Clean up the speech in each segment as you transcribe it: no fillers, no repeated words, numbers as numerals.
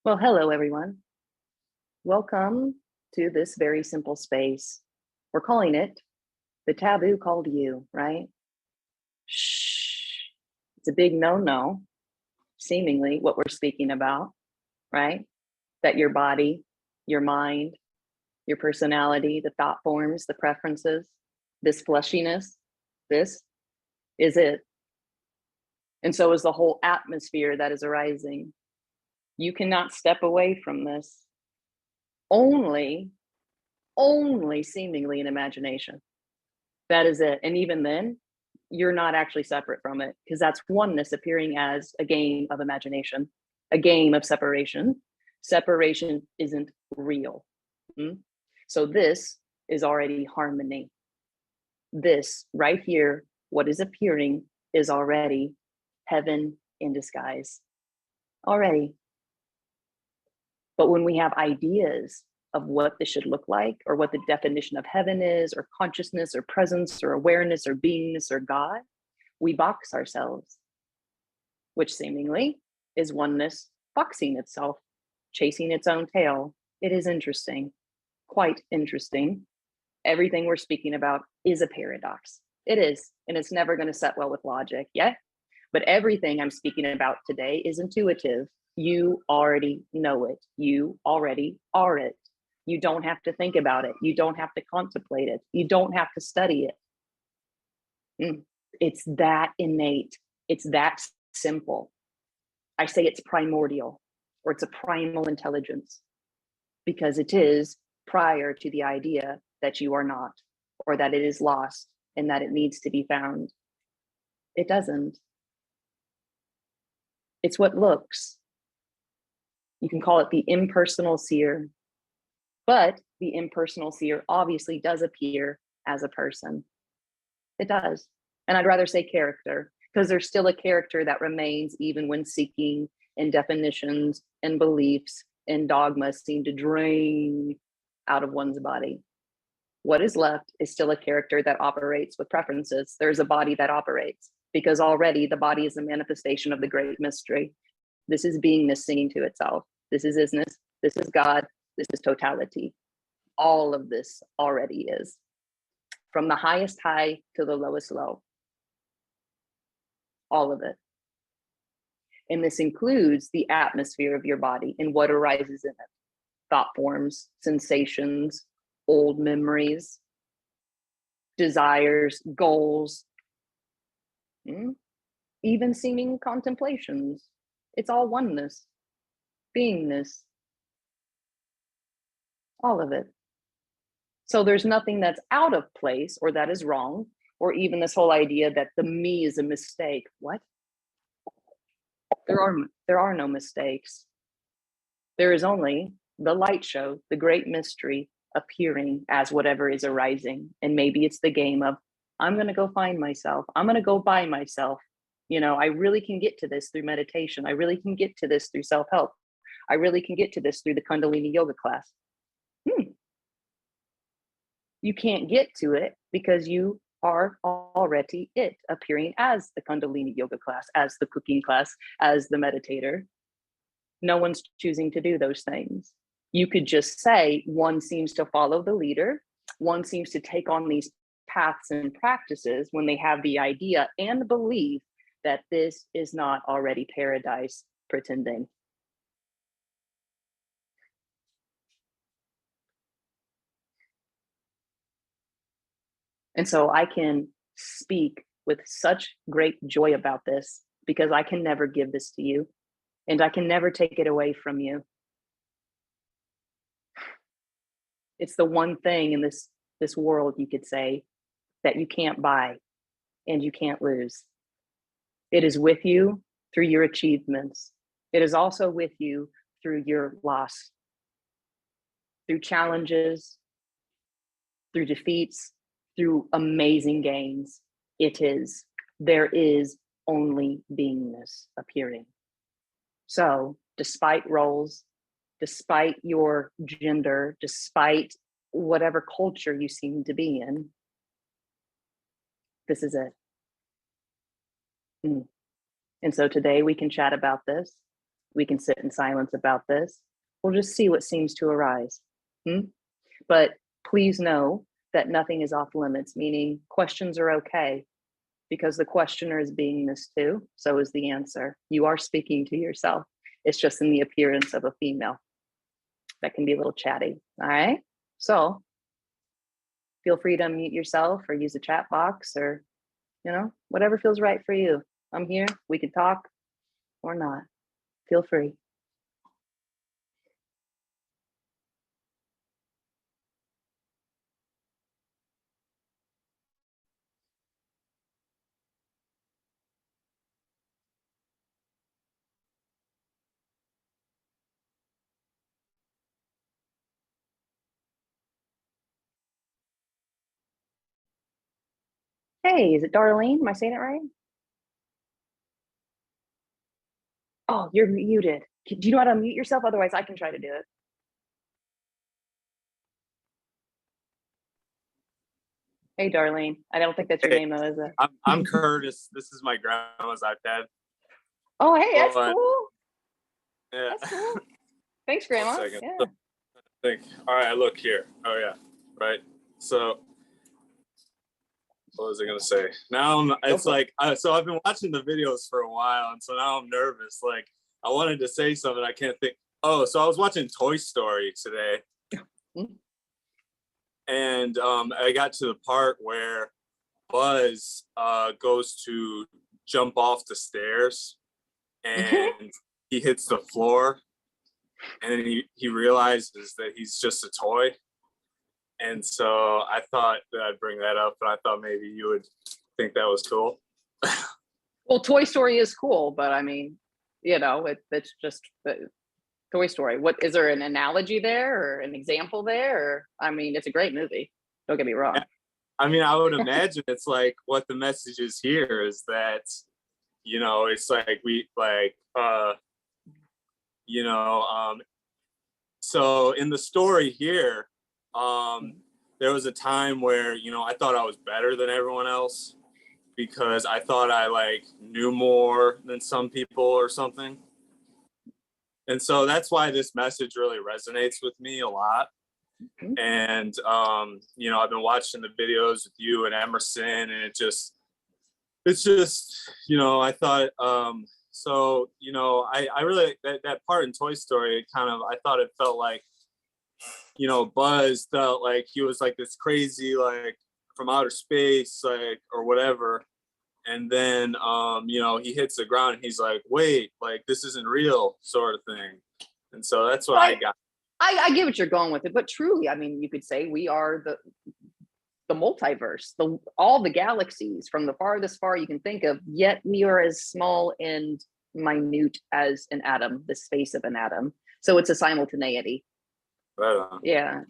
Well, hello, everyone. Welcome to this very simple space. We're calling it the Taboo Called You, right? Shh. It's a big no-no, seemingly, what we're speaking about, right? That your body, your mind, your personality, the thought forms, the preferences, this fleshiness, this is it. And so is the whole atmosphere that is arising. You cannot step away from this. Only seemingly in imagination. That is it. And even then, you're not actually separate from it because that's oneness appearing as a game of imagination, a game of separation. Separation isn't real. So this is already harmony. This right here, what is appearing is already heaven in disguise. Already. But when we have ideas of what this should look like, or what the definition of heaven is, or consciousness, or presence, or awareness, or beingness, or God, we box ourselves, which seemingly is oneness boxing itself, chasing its own tail. It is interesting, quite interesting. Everything we're speaking about is a paradox. It is, and it's never going to set well with logic, yeah? But everything I'm speaking about today is intuitive. You already know it. You already are it. You don't have to think about it. You don't have to contemplate it. You don't have to study it. It's that innate. It's that simple. I say it's primordial, or it's a primal intelligence, because it is prior to the idea that you are not, or that it is lost and that it needs to be found. It doesn't. It's what looks. You can call it the impersonal seer, but the impersonal seer obviously does appear as a person. It does. And I'd rather say character, because there's still a character that remains even when seeking, and definitions and beliefs and dogmas seem to drain out of one's body. What is left is still a character that operates with preferences. There's a body that operates, because already the body is a manifestation of the great mystery. This is beingness singing to itself. This is isness. This is God. This is totality. All of this already is, from the highest high to the lowest low. All of it. And this includes the atmosphere of your body and what arises in it. Thought forms, sensations, old memories, desires, goals, even seeming contemplations. It's all oneness, beingness, all of it. So there's nothing that's out of place or that is wrong, or even this whole idea that the me is a mistake. What? There are no mistakes. There is only the light show, the great mystery appearing as whatever is arising. And maybe it's the game of, I'm going to go find myself. I'm going to go by myself. You know, I really can get to this through meditation. I really can get to this through self-help. I really can get to this through the Kundalini yoga class. You can't get to it because you are already it, appearing as the Kundalini yoga class, as the cooking class, as the meditator. No one's choosing to do those things. You could just say one seems to follow the leader, one seems to take on these paths and practices when they have the idea and belief that this is not already paradise pretending. And so I can speak with such great joy about this because I can never give this to you, and I can never take it away from you. It's the one thing in this world, you could say, that you can't buy and you can't lose. It is with you through your achievements. It is also with you through your loss, through challenges, through defeats, through amazing gains. There is only beingness appearing. So despite roles, despite your gender, despite whatever culture you seem to be in, this is it. And so today we can chat about this. We can sit in silence about this. We'll just see what seems to arise. But please know that nothing is off limits, meaning questions are okay, because the questioner is beingness too. So is the answer. You are speaking to yourself. It's just in the appearance of a female that can be a little chatty. All right. So feel free to unmute yourself or use a chat box, or, whatever feels right for you. I'm here. We can talk or not. Feel free. Hey, is it Darlene? Am I saying it right? Oh, you're muted. Do you know how to mute yourself? Otherwise, I can try to do it. Hey, Darlene. I don't think that's your name, though, is it? I'm Curtis. This is my grandma's iPad. Oh, hey, that's cool. Yeah. That's cool. Thanks, Grandma. 1 second. Yeah. All right, look here. Oh, yeah. Right. So, what was I going to say? Now, it's like, so I've been watching the videos for a while, and so now I'm nervous. Like, I wanted to say something. I can't think. Oh, so I was watching Toy Story today. And I got to the part where Buzz goes to jump off the stairs, and he hits the floor, and then he realizes that he's just a toy. And so I thought that I'd bring that up, and I thought maybe you would think that was cool. Well, Toy Story is cool, but I mean, it's just Toy Story. What is there an analogy there or an example there? Or, I mean, it's a great movie. Don't get me wrong. I mean, I would imagine it's like what the message is here is that, it's like so in the story here, there was a time where, I thought I was better than everyone else because I thought I knew more than some people or something. And so that's why this message really resonates with me a lot. And, I've been watching the videos with you and Emerson, and it's just, I thought, I really, that part in Toy Story, I thought it felt like, Buzz felt like he was like this crazy, from outer space, or whatever. And then, he hits the ground and he's like, wait, this isn't real, sort of thing. And so that's what I got. I get what you're going with it, but truly, I mean, you could say we are the multiverse, all the galaxies from the farthest far you can think of, yet we are as small and minute as an atom, the space of an atom. So it's a simultaneity. Right on. Yeah.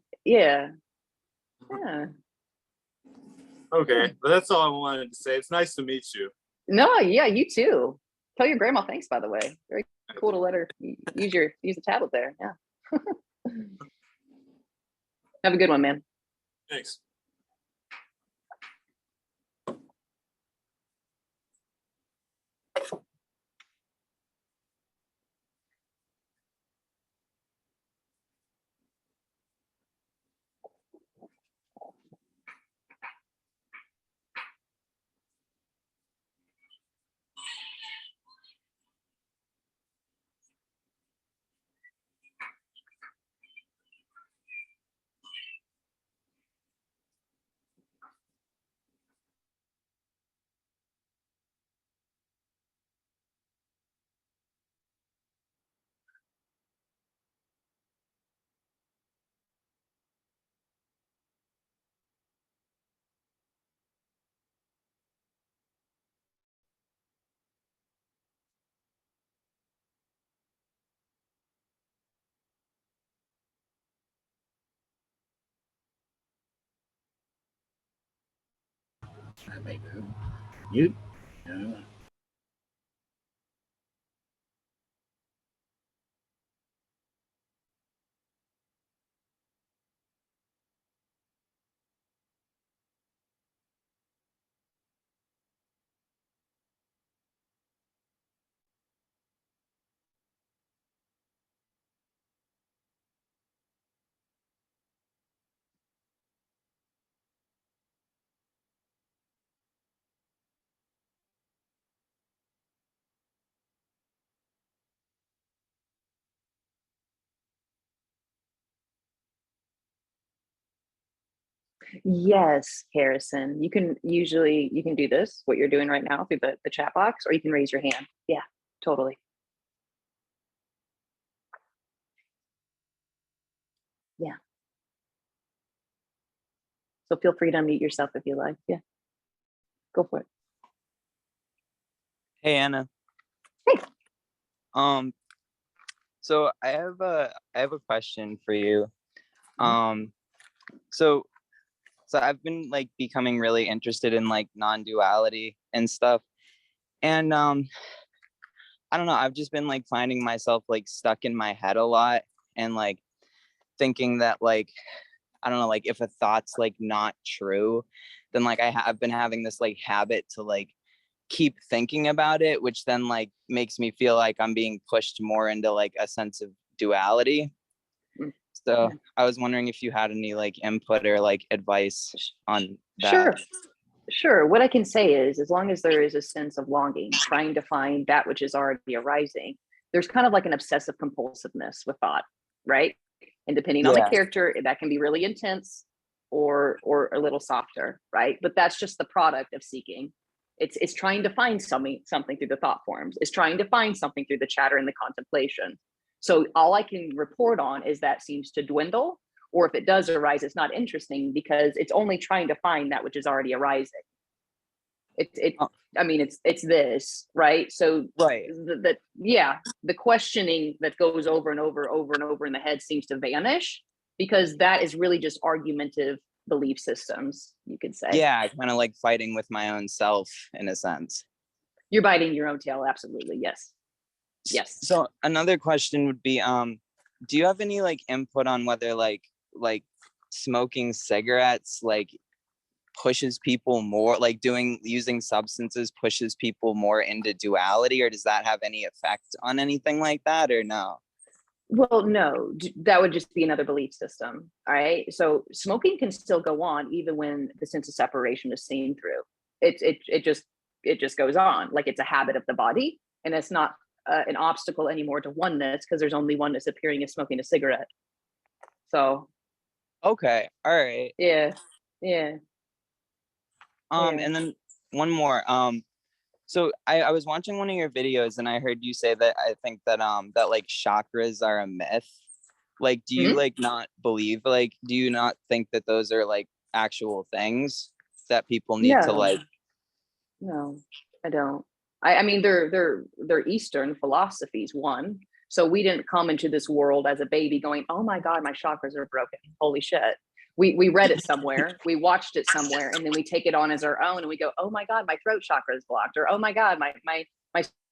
Okay, but that's all I wanted to say. It's nice to meet you. No, yeah, you too. Tell your grandma thanks, by the way. Very cool to let her use the tablet there. Yeah. Have a good one, man. Thanks. I may do. Mute. Yeah. Yes, Harrison. You can do this, what you're doing right now through the chat box, or you can raise your hand. Yeah, totally. Yeah. So feel free to unmute yourself if you like. Yeah. Go for it. Hey Anna. Hey. So I have a question for you. Mm-hmm. So I've been like becoming really interested in like non-duality and stuff. And I don't know, I've just been like finding myself like stuck in my head a lot and like thinking that like I don't know, like if a thought's like not true, then like I've been having this like habit to like keep thinking about it, which then like makes me feel like I'm being pushed more into like a sense of duality. So I was wondering if you had any like input or like advice on that. Sure. What I can say is, as long as there is a sense of longing, trying to find that which is already arising, there's kind of like an obsessive compulsiveness with thought, right? And depending on the Yeah. character, that can be really intense or a little softer, right? But that's just the product of seeking. It's trying to find something through the thought forms. It's trying to find something through the chatter and the contemplation. So all I can report on is that seems to dwindle, or if it does arise, it's not interesting because it's only trying to find that which is already arising. I mean, it's this, right? So Right. the questioning that goes over and over in the head seems to vanish, because that is really just argumentative belief systems, you could say. Yeah, kind of like fighting with my own self in a sense. You're biting your own tail. Absolutely. Yes. So another question would be, do you have any like input on whether like smoking cigarettes like pushes people more, like using substances pushes people more into duality, or does that have any effect on anything like that, or no? Well, no, that would just be another belief system. All right. So smoking can still go on even when the sense of separation is seen through. It just goes on, like it's a habit of the body, and it's not an obstacle anymore to oneness, because there's only oneness appearing as smoking a cigarette. So. Okay. All right. Yeah. And then one more. So I was watching one of your videos and I heard you say that I think that that like chakras are a myth. Like, do you like not believe, like, do you not think that those are like actual things that people need to like? No, I don't. I mean, they're Eastern philosophies, one. So we didn't come into this world as a baby going, oh my God, my chakras are broken. Holy shit. We read it somewhere, we watched it somewhere, and then we take it on as our own and we go, oh my God, my throat chakra is blocked, or oh my God, my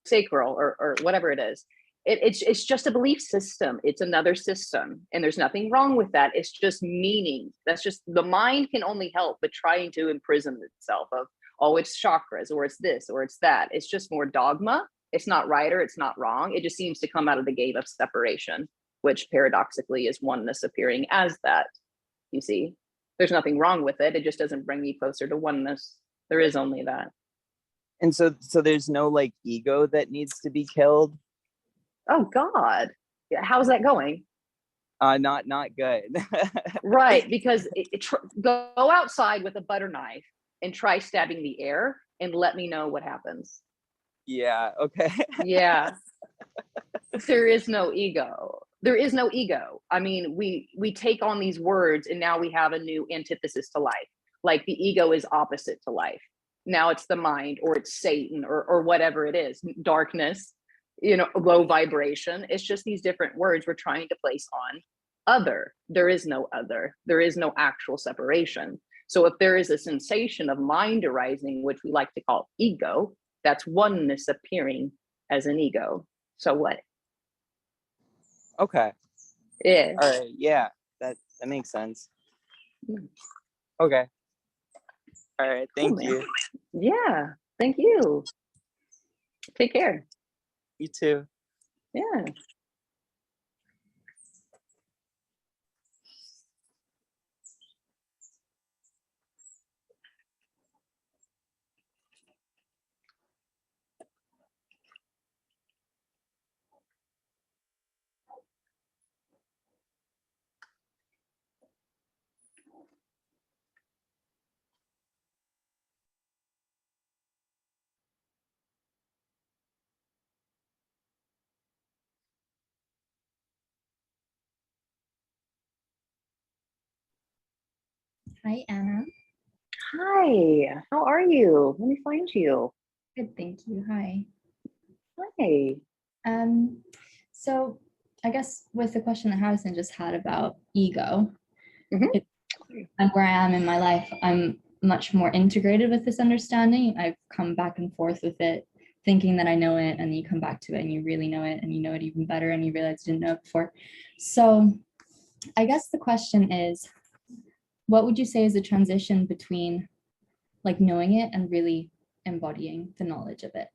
sacral, or whatever it is. It's just a belief system. It's another system. And there's nothing wrong with that. It's just meaning. That's just, the mind can only help but trying to imprison itself of, oh, it's chakras, or it's this, or it's that. It's just more dogma. It's not right or it's not wrong. It just seems to come out of the game of separation, which paradoxically is oneness appearing as that. You see, there's nothing wrong with it. It just doesn't bring you closer to oneness. There is only that. And so there's no like ego that needs to be killed. Oh God, how's that going? Not good. Right, because go outside with a butter knife and try stabbing the air and let me know what happens. Yeah. Okay. Yeah. There is no ego. There is no ego. I mean, we take on these words and now we have a new antithesis to life. Like the ego is opposite to life. Now it's the mind, or it's Satan, or whatever it is, darkness, low vibration. It's just these different words we're trying to place on other. There is no other. There is no actual separation. So if there is a sensation of mind arising, which we like to call ego, that's oneness appearing as an ego. So what? Okay. Yeah. All right. Yeah, that makes sense. Mm. Okay. All right. Thank Cool, you. Yeah. Thank you. Take care. You too. Yeah. Hi, Anna. Hi, how are you? Let me find you. Good, thank you. Hi. Hi. So I guess with the question that Harrison just had about ego, Mhm. and where I am in my life, I'm much more integrated with this understanding. I've come back and forth with it, thinking that I know it, and you come back to it and you really know it, and you know it even better, and you realize you didn't know it before. So I guess the question is, what would you say is the transition between like knowing it and really embodying the knowledge of it?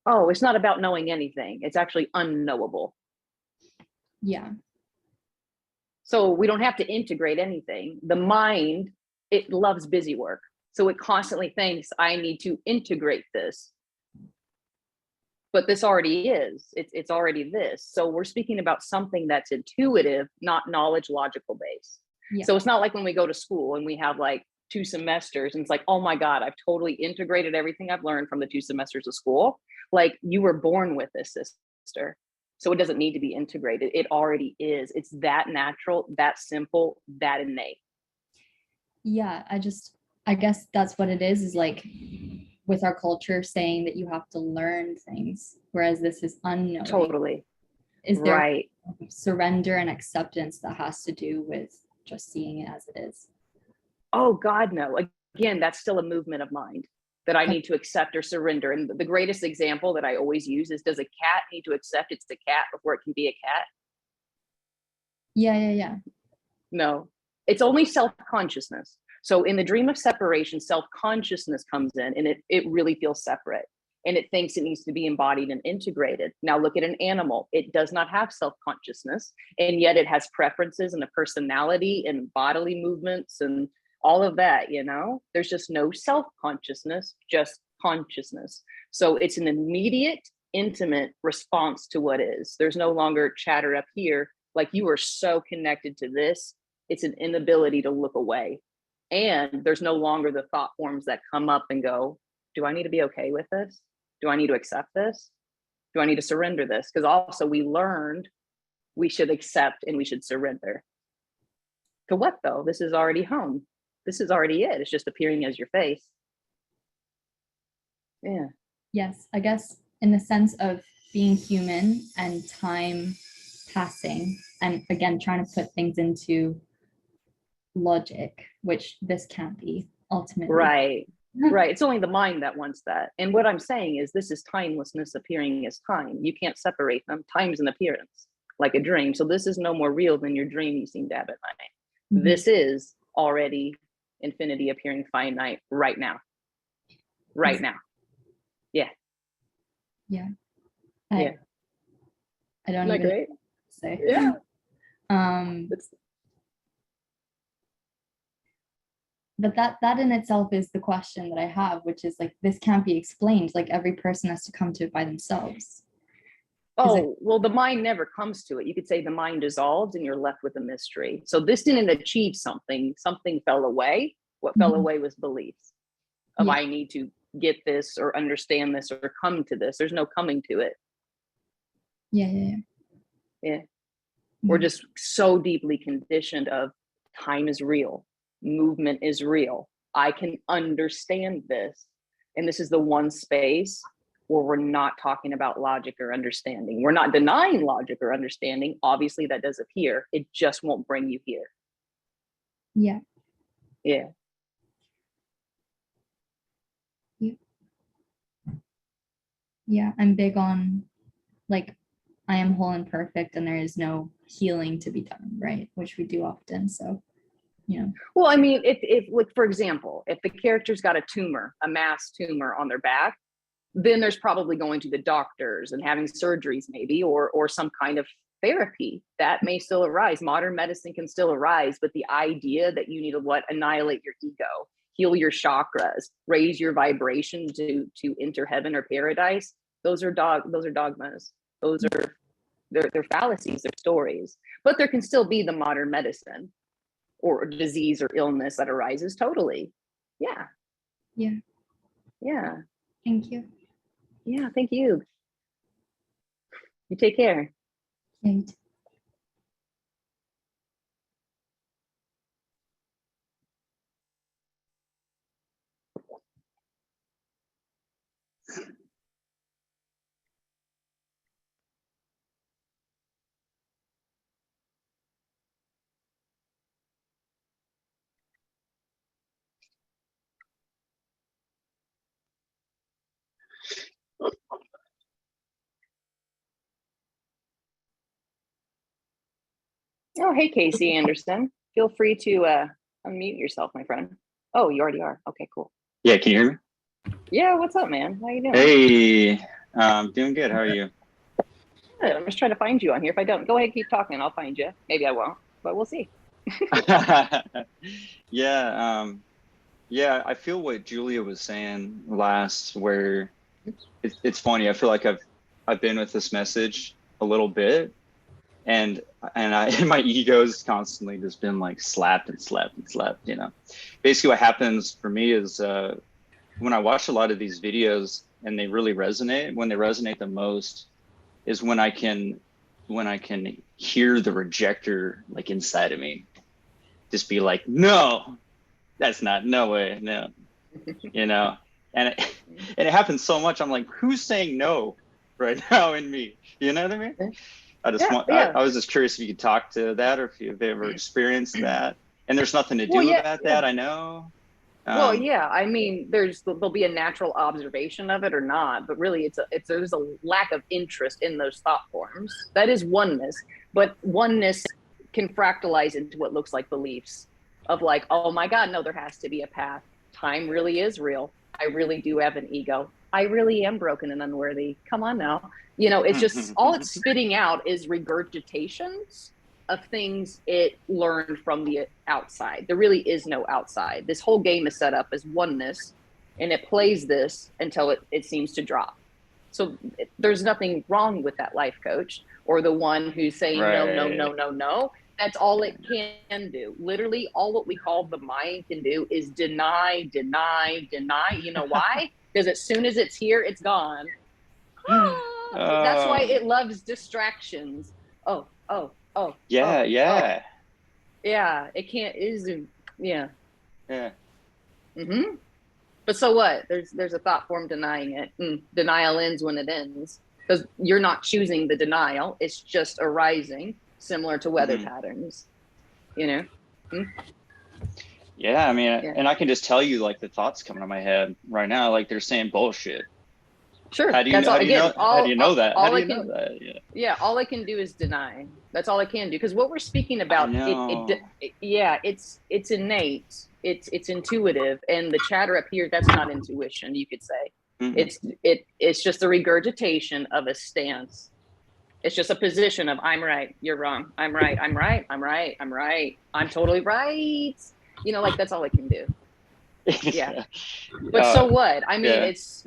Oh, it's not about knowing anything. It's actually unknowable. Yeah. So we don't have to integrate anything. The mind, it loves busy work. So it constantly thinks, I need to integrate this. But this already is. It's already this. So we're speaking about something that's intuitive, not knowledge logical based. Yeah. So it's not like when we go to school and we have like 2 semesters and it's like, oh my God, I've totally integrated everything I've learned from the 2 semesters of school. Like you were born with this, sister. So it doesn't need to be integrated. It already is. It's that natural, that simple, that innate. Yeah, I guess that's what it is like with our culture saying that you have to learn things, whereas this is unknowing. Totally. Is there Right. surrender and acceptance that has to do with just seeing it as it is? Oh God, no. Again, that's still a movement of mind that I need to accept or surrender. And the greatest example that I always use is, does a cat need to accept it's the cat before it can be a cat? Yeah. No, it's only self-consciousness. So in the dream of separation, self-consciousness comes in and it really feels separate and it thinks it needs to be embodied and integrated. Now look at an animal. It does not have self-consciousness, and yet it has preferences and a personality and bodily movements and all of that, you know? There's just no self-consciousness, just consciousness. So it's an immediate, intimate response to what is. There's no longer chatter up here, like you are so connected to this. It's an inability to look away. And there's no longer the thought forms that come up and go, do I need to be okay with this? Do I need to accept this? Do I need to surrender this? Because also we learned we should accept and we should surrender. To what though? This is already home. This is already it. It's just appearing as your face. Yeah. Yes, I guess in the sense of being human and time passing, and again, trying to put things into logic, which this can't be ultimately. Right. Right. It's only the mind that wants that. And what I'm saying is this is timelessness appearing as time. You can't separate them. Time's an appearance, like a dream. So this is no more real than your dream you seem to have at night. Mhm. This is already infinity appearing finite right now. Right now. Yeah. Yeah. Yeah. I don't Isn't that even great? say. Yeah. But that in itself is the question that I have, which is like, this can't be explained. Like every person has to come to it by themselves. Oh, well, the mind never comes to it. You could say the mind dissolves and you're left with a mystery. So this didn't achieve something. Something fell away. What fell away was beliefs of I need to get this or understand this or come to this. There's no coming to it. Yeah. We're just so deeply conditioned of time is real. Movement is real. I can understand this. And this is the one space where we're not talking about logic or understanding. We're not denying logic or understanding. Obviously, that does appear. It just won't bring you here. Yeah. Yeah, I'm big on like, I am whole and perfect and there is no healing to be done, right? Which we do often. So, Well, I mean, if like, for example, if the character's got a tumor, a mass tumor on their back, then there's probably going to the doctors and having surgeries maybe, or some kind of therapy that may still arise. Modern medicine can still arise, but the idea that you need to annihilate your ego, heal your chakras, raise your vibration to enter heaven or paradise, those are dogmas. Those are they're fallacies, they're stories. But there can still be the modern medicine or disease or illness that arises totally. Yeah. Thank you. Yeah, thank you. You take care. Thank Oh, hey, Casey Anderson. Feel free to unmute yourself, my friend. Oh, you already are. Okay, cool. Yeah, can you hear me? Yeah, what's up, man? How you doing? Hey, doing good. How are you? Good. I'm just trying to find you on here. If I don't, go ahead, keep talking. I'll find you. Maybe I won't, but we'll see. Yeah, yeah. I feel what Julia was saying last, where it's funny. I feel like I've been with this message a little bit, and my ego's constantly just been like slapped and slapped and slapped. You know, basically what happens for me is when I watch a lot of these videos and they really resonate. When they resonate the most is when I can hear the rejector like inside of me just be like, no, that's not, no way, no, you know. And it happens so much. I'm like, who's saying no right now in me? You know what I mean? I just I was just curious if you could talk to that, or if you've ever experienced that. And there's nothing to do about that, I know. Well, yeah, I mean, there'll be a natural observation of it or not, but really there's a lack of interest in those thought forms. That is oneness, but oneness can fractalize into what looks like beliefs of like, oh my God, no, there has to be a path. Time really is real. I really do have an ego. I really am broken and unworthy. Come on now. You know, it's just all it's spitting out is regurgitations of things it learned from the outside. There really is no outside. This whole game is set up as oneness, and it plays this until it seems to drop. So there's nothing wrong with that life coach or the one who's saying no. That's all it can do. Literally, all what we call the mind can do is deny. You know why? Because as soon as it's here, it's gone. That's why it loves distractions. Oh. Yeah, it can't yeah. But so what? There's a thought form denying it. Denial ends when it ends, because you're not choosing the denial. It's just arising, similar to weather patterns, you know. Yeah, I mean, and I can just tell you like the thoughts coming to my head right now, like they're saying bullshit. Sure. How do you know that? Yeah, all I can do is deny. That's all I can do, because what we're speaking about, it's innate, it's intuitive, and the chatter up here, that's not intuition, you could say. It's just a regurgitation of a stance. It's just a position of I'm right, you're wrong. I'm right, I'm totally right. You know, like that's all I can do. Yeah. But so what? I mean, it's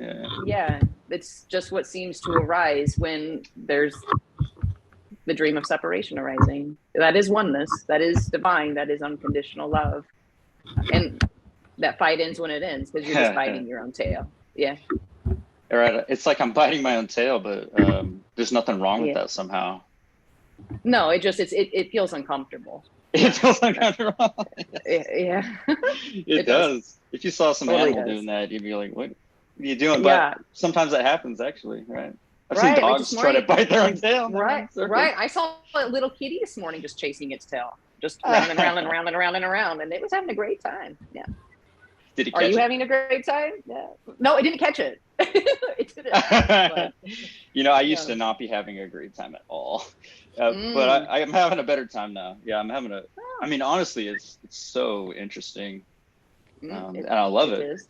just what seems to arise when there's the dream of separation arising. That is oneness, that is divine, that is unconditional love. And that fight ends when it ends, because you're just biting your own tail. Yeah. All right. It's like I'm biting my own tail, but there's nothing wrong with that somehow. No, it feels uncomfortable. It feels uncomfortable. Yeah. It does. If you saw some animal doing that, you'd be like, what are you doing? But sometimes that happens actually, right? I've seen dogs try to bite their own tail. Right. I saw a little kitty this morning just chasing its tail, just round and round and round and round and around, and it was having a great time. Yeah. Did it catch Are you having a great time? Yeah. No, it didn't catch it. It didn't. But, you know, I used to not be having a great time at all, but I'm having a better time now. Yeah, I'm having I mean, honestly, it's so interesting, and I love it.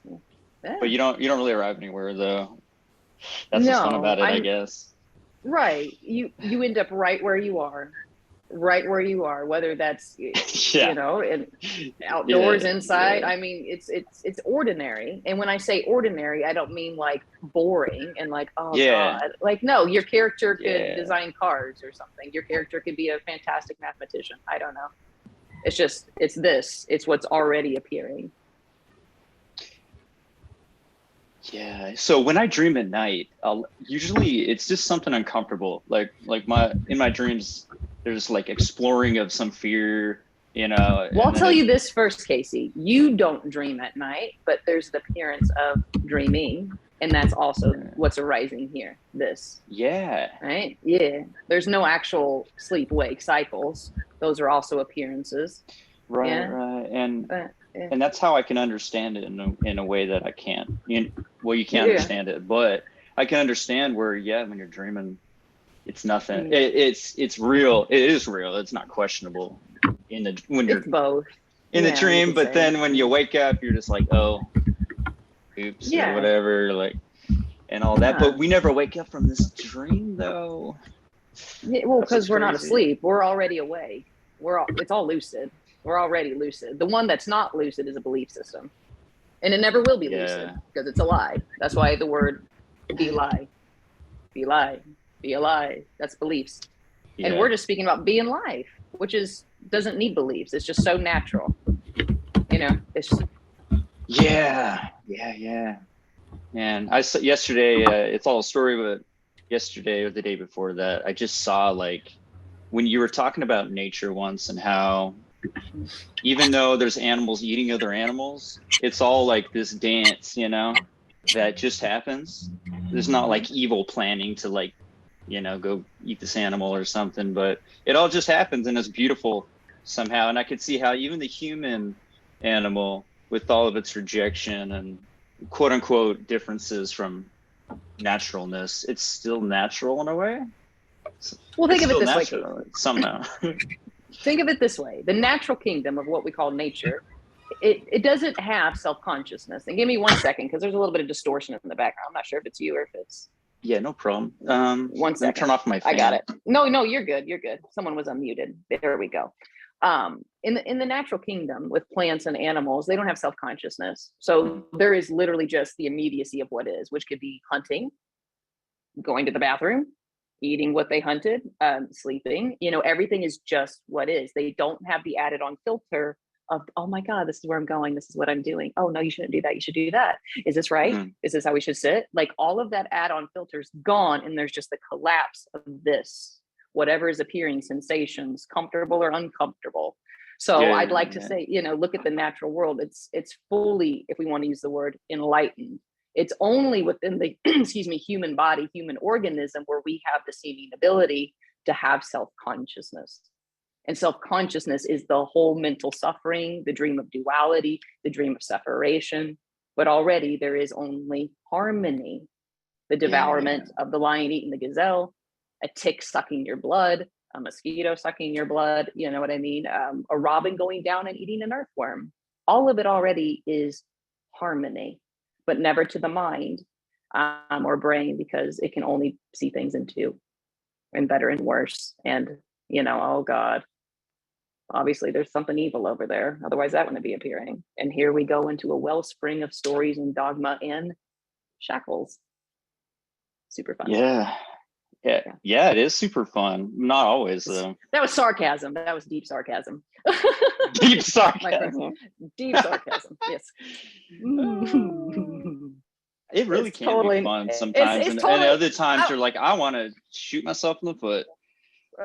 Yeah. But you don't really arrive anywhere though. That's what's fun about it, I guess. Right. You end up right where you are, whether that's you know, outdoors, inside. I mean, it's ordinary. And when I say ordinary, I don't mean like boring and like, oh God, like, no, your character could design cars or something. Your character could be a fantastic mathematician. I don't know. It's what's already appearing. Yeah. So when I dream at night, usually it's just something uncomfortable. Like in my dreams, there's like exploring of some fear, you know. Well, I'll tell you this first, Casey. You don't dream at night, but there's the appearance of dreaming, and that's also what's arising here. This. Yeah. Right. Yeah. There's no actual sleep-wake cycles. Those are also appearances. Right. Yeah. Right. And that's how I can understand it in a way that I can't. You can't understand it, but I can understand where, when you're dreaming, It's nothing. Mm. It's real. It is real. It's not questionable when you're It's both. in the Yeah, you dream, could but say. then when you wake up, you're just like, oh, oops, or Yeah. whatever, like, and all that. Yeah. But we never wake up from this dream, though. Yeah, well, That's what's because we're not crazy. asleep. We're already awake. It's all lucid. We're already lucid. The one that's not lucid is a belief system. And it never will be lucid because it's a lie. That's why the word be lie, be lie, be a lie. That's beliefs. Yeah. And we're just speaking about being life, which doesn't need beliefs. It's just so natural. You know, it's Yeah. And I saw yesterday, it's all a story, but yesterday or the day before that, I just saw, like, when you were talking about nature once and how even though there's animals eating other animals, it's all like this dance, you know, that just happens. There's not like evil planning to, like, you know, go eat this animal or something, but it all just happens and it's beautiful somehow. And I could see how even the human animal, with all of its rejection and quote unquote differences from naturalness, it's still natural in a way. well, think It's of it still this way, natural somehow. think of it this way. The natural kingdom of what we call nature, it doesn't have self-consciousness. And give me 1 second, because there's a little bit of distortion in the background. I'm not sure if it's you or if it's Yeah, no problem. 1 second. Let me turn off my fan. I got it. No, you're good. You're good. Someone was unmuted. There we go. In the natural kingdom with plants and animals, they don't have self-consciousness. So there is literally just the immediacy of what is, which could be hunting, going to the bathroom, eating what they hunted, sleeping. You know, everything is just what is. They don't have the added on filter of, oh my God, this is where I'm going. This is what I'm doing. Oh no, you shouldn't do that. You should do that. Is this right? Mhm. Is this how we should sit? Like all of that add on filter's gone. And there's just the collapse of this, whatever is appearing, sensations, comfortable or uncomfortable. So Yeah, I'd like to yeah. say, you know, look at the natural world. It's fully, if we want to use the word, enlightened. It's only within the excuse me, human body, human organism, where we have the seeming ability to have self-consciousness. And self-consciousness is the whole mental suffering, the dream of duality, the dream of separation. But already there is only harmony. The devourment of the lion eating the gazelle, a tick sucking your blood, a mosquito sucking your blood, you know what I mean? A robin going down and eating an earthworm. All of it already is harmony, but never to the mind or brain, because it can only see things in two, and better and worse. And, you know, oh God, obviously there's something evil over there. Otherwise that wouldn't be appearing. And here we go into a wellspring of stories and dogma and shackles. Super fun. Yeah, it is super fun. Not always though. That was sarcasm. That was deep sarcasm. Deep sarcasm. Deep sarcasm. Yes. It really It's can totally- be fun sometimes, it's and totally- other times you're like, I want to shoot myself in the foot.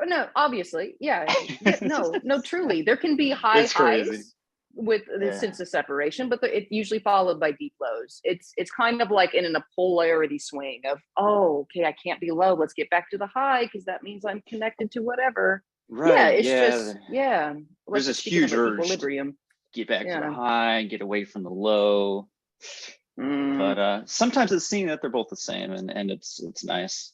No, obviously, yeah. No, truly, there can be high It's crazy. highs with the Yeah. sense of separation, but it's usually followed by deep lows. It's kind of like in a polarity swing of, oh, okay, I can't be low. Let's get back to the high because that means I'm connected to whatever. Right. Yeah, it's just There's Let's this just speak of huge urge equilibrium. get back to Yeah. the high, get away from the low. But sometimes it's seen that they're both the same, and it's nice.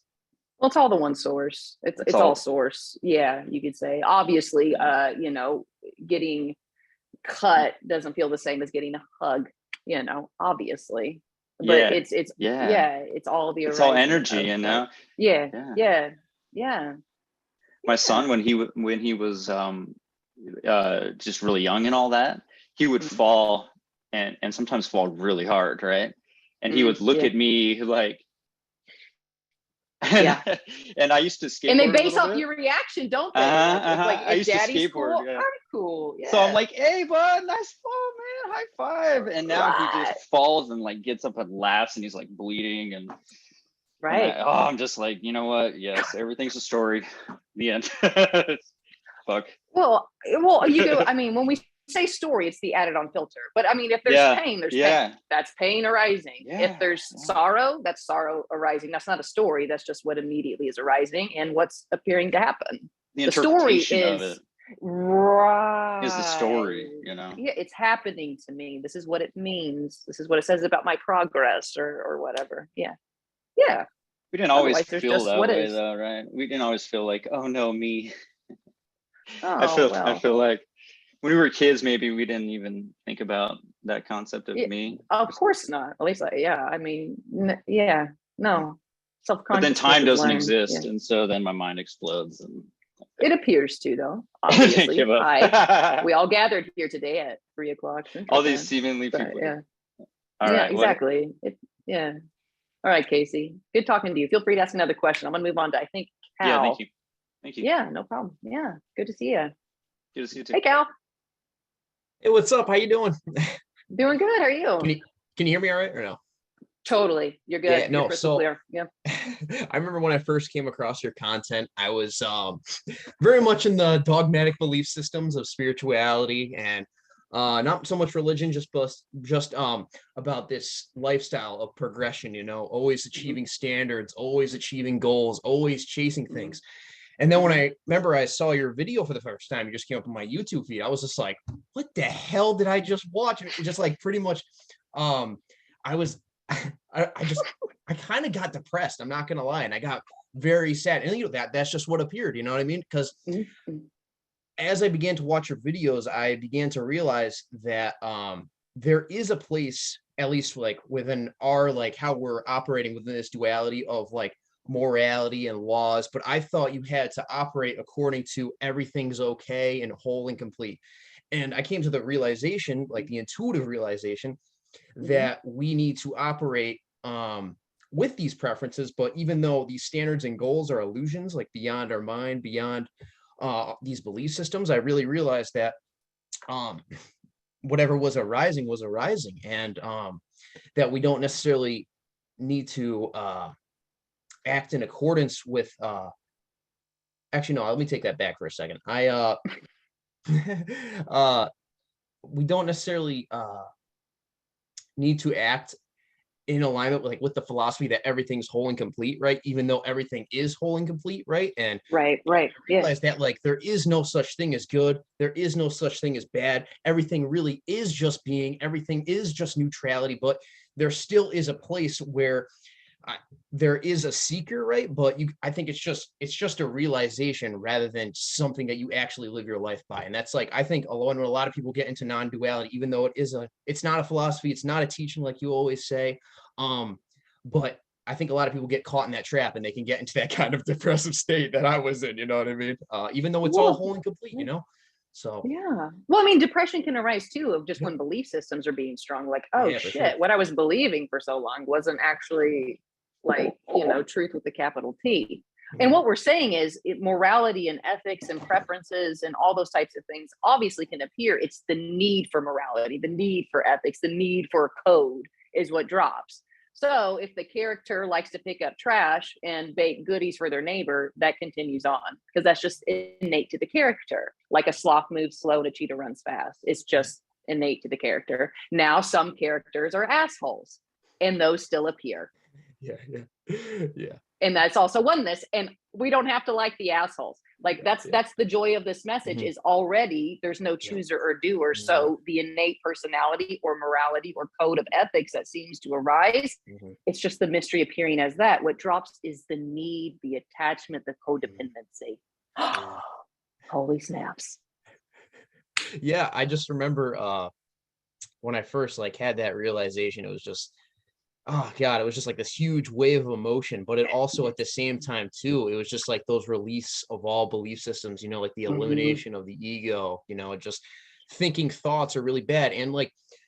Well, it's all the one source. It's all source. Yeah, you could say. Obviously, you know, getting cut doesn't feel the same as getting a hug, you know, obviously. But it's all the it's all arising energy, of, you know. Yeah. My son, when he was just really young and all that, he would fall and sometimes fall really hard, right? And he would look at me like, and I used to skateboard. And they base off your reaction, don't they? Like I used daddy's to skateboard. cool, I'm cool. Yeah. So I'm like, hey, bud, nice fall, man, high five. And now he just falls and like gets up and laughs, and he's like bleeding and. Right. I'm just like, you know what? Yes, everything's a story. The end. Fuck. Well, you do. I mean, when we say story, it's the added on filter. But I mean, if there's pain, there's pain. That's pain arising. If there's sorrow, that's sorrow arising. That's not a story. That's just what immediately is arising and what's appearing to happen. The story interpretation of it is the story, you know? Yeah, it's happening to me. This is what it means. This is what it says about my progress or whatever. Yeah. We didn't always Otherwise, there's feel just that what way is. though, right? We didn't always feel like, oh no, me. Oh, I feel like when we were kids, maybe we didn't even think about that concept of me. Of course not. At least, yeah. I mean, yeah, no. But then Self-consciousness time is doesn't learned. exist, Yeah. and so then my mind explodes. And It appears to, though. I can't Obviously, give up. we all gathered here today at 3:00. All these seemingly But, people. yeah, All yeah, right. exactly. Yeah. All right, Casey. Good talking to you. Feel free to ask another question. I'm gonna move on to, I think, Cal. Yeah, thank you. Thank you. Yeah, no problem. Yeah, good to see you. Good to see you too. Hey, Cal. Hey, what's up? How you doing? Doing good. How are you? Can you hear me all right or no? Totally. You're good. Yeah, You're no, crystal clear. Yeah. I remember when I first came across your content, I was very much in the dogmatic belief systems of spirituality and not so much religion, just about this lifestyle of progression, always achieving standards, always achieving goals, always chasing things. And then when I remember I saw your video for the first time, you just came up on my YouTube feed, I was just like, what the hell did I just watch? And it just like pretty much I was I kind of got depressed, I'm not gonna lie, and I got very sad. And that's just what appeared, you know what I mean? Because as I began to watch your videos, I began to realize that there is a place, at least like within our like how we're operating within this duality of like morality and laws, but I thought you had to operate according to everything's okay and whole and complete. And I came to the realization, like the intuitive realization, that we need to operate with these preferences, but even though these standards and goals are illusions, like beyond our mind, beyond these belief systems, I really realized that whatever was arising, and that we don't necessarily need to act in accordance with actually no, let me take that back for a second. We don't necessarily need to act in alignment with the philosophy that everything's whole and complete, right? Even though everything is whole and complete, right? And right. realize that like there is no such thing as good, there is no such thing as bad. Everything really is just being, everything is just neutrality, but there still is a place where there is a seeker, right? But I think it's just a realization rather than something that you actually live your life by. And that's like, I think when a lot of people get into non-duality, even though it's not a philosophy, it's not a teaching like you always say, but I think a lot of people get caught in that trap and they can get into that kind of depressive state that I was in, you know what I mean? Even though it's all whole and complete, So yeah. Well, I mean, depression can arise too of just when belief systems are being strong. Like, oh shit, sure. What I was believing for so long wasn't actually like, truth with the capital T. And what we're saying is morality and ethics and preferences and all those types of things obviously can appear. It's the need for morality, the need for ethics, the need for a code is what drops. So if the character likes to pick up trash and bake goodies for their neighbor, that continues on because that's just innate to the character. Like a sloth moves slow and a cheetah runs fast. It's just innate to the character. Now some characters are assholes and those still appear. Yeah. And that's also oneness. And we don't have to like the assholes. Like that's the joy of this message is already there's no chooser or doer. So the innate personality or morality or code of ethics that seems to arise, it's just the mystery appearing as that. What drops is the need, the attachment, the codependency. Holy snaps. Yeah, I just remember when I first had that realization, it was just, oh God, it was just like this huge wave of emotion, but it also at the same time too, it was just like those release of all belief systems, like the elimination of the ego, just thinking thoughts are really bad. And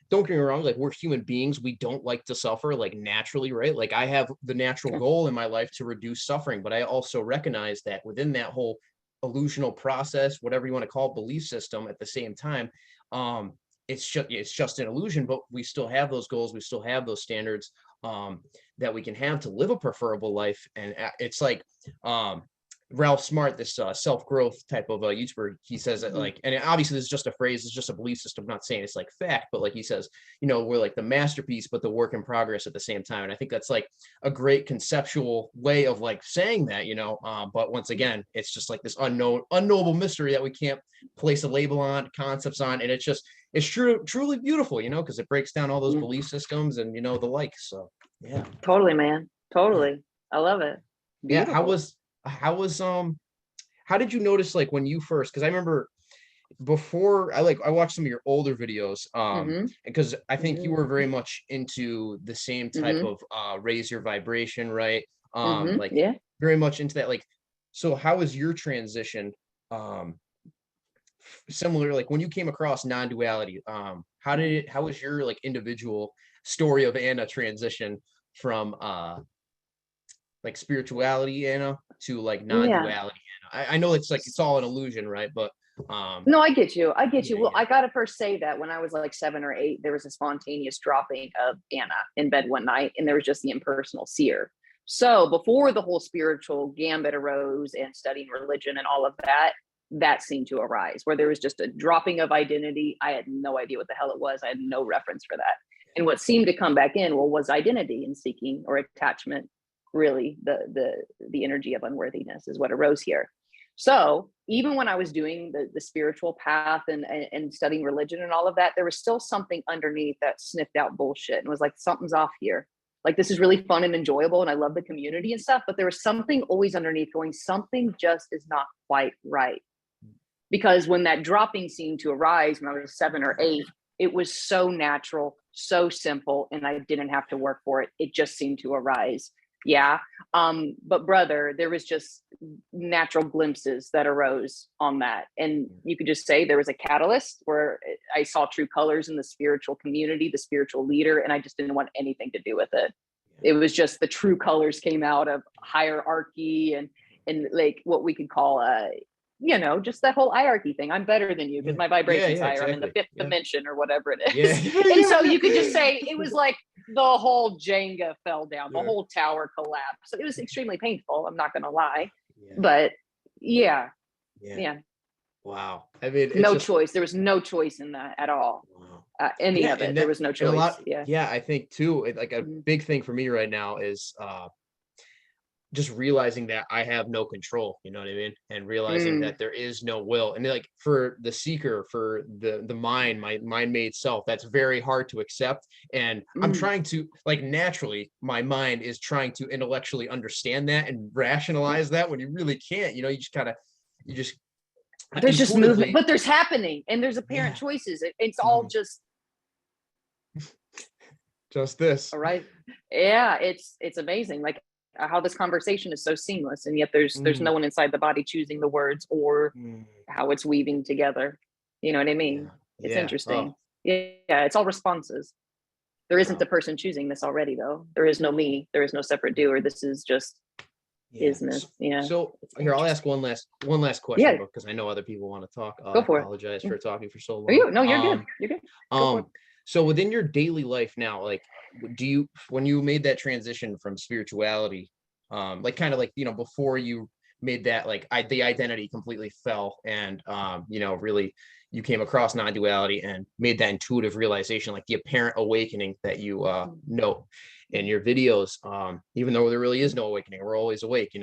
don't get me wrong, we're human beings. We don't like to suffer naturally, right? I have the natural goal in my life to reduce suffering, but I also recognize that within that whole illusional process, whatever you want to call it, belief system at the same time, it's just an illusion, but we still have those goals. We still have those standards that we can have to live a preferable life. And it's like Ralph Smart, this self-growth type of YouTuber, he says that and obviously this is just a phrase, it's just a belief system, I'm not saying it's fact, but he says, we're the masterpiece, but the work in progress at the same time. And I think that's a great conceptual way of saying that, but once again, it's just this unknowable mystery that we can't place a label on, concepts on, and it's truly beautiful, because it breaks down all those belief systems and the like. So yeah, totally, man, totally. I love it. Yeah. Beautiful. How did you notice, like, when you first, because I remember before I watched some of your older videos, Mm-hmm. because I think you were very Mm-hmm. much into the same type Mm-hmm. of raise your vibration, right? Mm-hmm. Like Yeah. very much into that. Like, so how was your transition? Similar, like when you came across non-duality, how was your like individual story of Anna transition from like spirituality Anna to like Yeah. non-duality Anna? I know it's like it's all an illusion, right? But No, I get you. I get you. yeah, Well, yeah. I gotta first say that when I was like 7 or 8, there was a spontaneous dropping of Anna in bed one night, and there was just the impersonal seer. So before the whole spiritual gambit arose and studying religion and all of that, that seemed to arise where there was just a dropping of identity. I had no idea what the hell it was. I had no reference for that. And what seemed to come back in, well, was identity and seeking or attachment. Really, the energy of unworthiness is what arose here. So even when I was doing the spiritual path and studying religion and all of that, there was still something underneath that sniffed out bullshit and was like, something's off here. Like, this is really fun and enjoyable, and I love the community and stuff, but there was something always underneath going, something just is not quite right. Because when that dropping seemed to arise when I was 7 or 8, it was so natural, so simple, and I didn't have to work for it. It just seemed to arise. Yeah. But brother, there was just natural glimpses that arose on that. And you could just say there was a catalyst where I saw true colors in the spiritual community, the spiritual leader, and I just didn't want anything to do with it. It was just the true colors came out of hierarchy and like what we could call just that whole hierarchy thing. I'm better than you because my vibration's Yeah, higher. I'm in the exactly. fifth dimension or whatever it Yeah. is. And so you could just say it was like the whole Jenga fell down, the whole tower collapsed. So it was extremely painful. I'm not going to lie. But yeah. Wow. I mean, it's No just choice. There was no choice in that at all. wow. Any of it. And There was no and a choice. lot, Yeah. I think too, like a big thing for me right now is just realizing that I have no control, you know what I mean? And realizing that there is no will. And like for the seeker, for the mind, my mind-made self, that's very hard to accept. And I'm trying to, like, naturally, my mind is trying to intellectually understand that and rationalize that when you really can't, you just There's just movement, intuitively. but there's happening and there's apparent choices. It's all just this. all right. Yeah, it's amazing. Like how this conversation is so seamless, and yet there's no one inside the body choosing the words or how it's weaving together. You know what I mean? It's interesting. Yeah, it's all responses. There isn't a person choosing this already, though. There is no me. There is no separate doer. This is just isness. Yeah. So here, I'll ask one last question because I know other people want to talk. Go I for apologize for talking for so long. Are you? No, you're good. You're good. Go for it. So within your daily life now, like, when you made that transition from spirituality, like kind of like, before you made that, like the identity completely fell and, really you came across non-duality and made that intuitive realization, like the apparent awakening that you know in your videos, even though there really is no awakening, we're always awake, do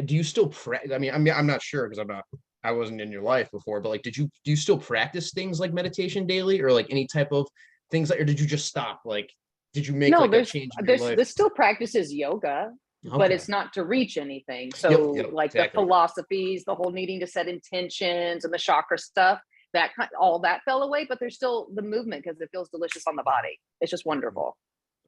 you still practice? I mean, I'm not sure because I wasn't in your life before, but like, do you still practice things like meditation daily or like any type of things or did you just stop? Like, did you make a change in your life? There's still practices yoga, but it's not to reach anything. So the philosophies, the whole needing to set intentions and the chakra stuff, all that fell away, but there's still the movement because it feels delicious on the body. It's just wonderful.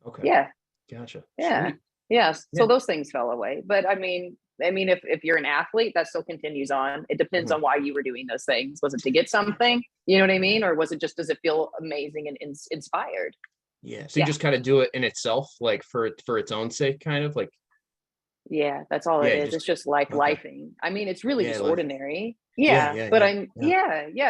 Okay. Yeah. Gotcha. Yeah. Sweet. Yes. So those things fell away. But I mean, if you're an athlete, that still continues on. It depends on why you were doing those things. Was it to get something? You know what I mean? Or was it just, does it feel amazing and inspired? Yeah. So you just kind of do it in itself, like for its own sake, kind of like. Yeah, that's all it is. It's just like lifing. I mean, it's really just ordinary. Yeah. But I'm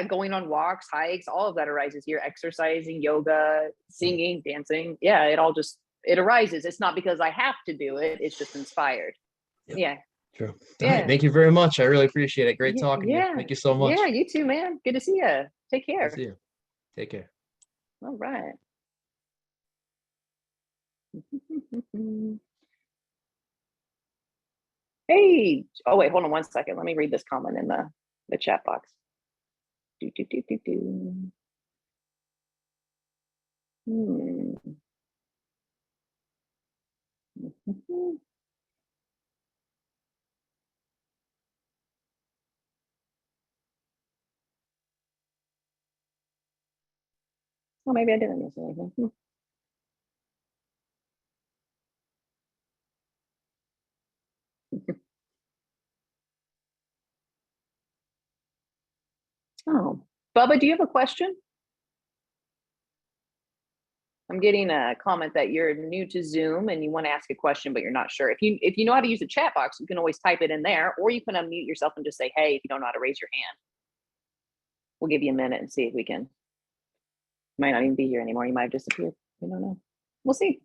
going on walks, hikes, all of that arises here. Exercising, yoga, singing, dancing. Yeah, it arises. It's not because I have to do it. It's just inspired. Yeah. True. Yeah. Right, thank you very much. I really appreciate it. Great talking to you. Thank you so much. Yeah, you too, man. Good to see you. Take care. Good to see you. Take care. All right. Hey. Oh, wait, hold on one second. Let me read this comment in the chat box. Well, maybe I didn't miss anything. Oh, Bubba, do you have a question? I'm getting a comment that you're new to Zoom and you want to ask a question, but you're not sure. If you know how to use the chat box, you can always type it in there, or you can unmute yourself and just say, hey, if you don't know how to raise your hand. We'll give you a minute and see if we can. You might not even be here anymore. You might have disappeared. We don't know. We'll see.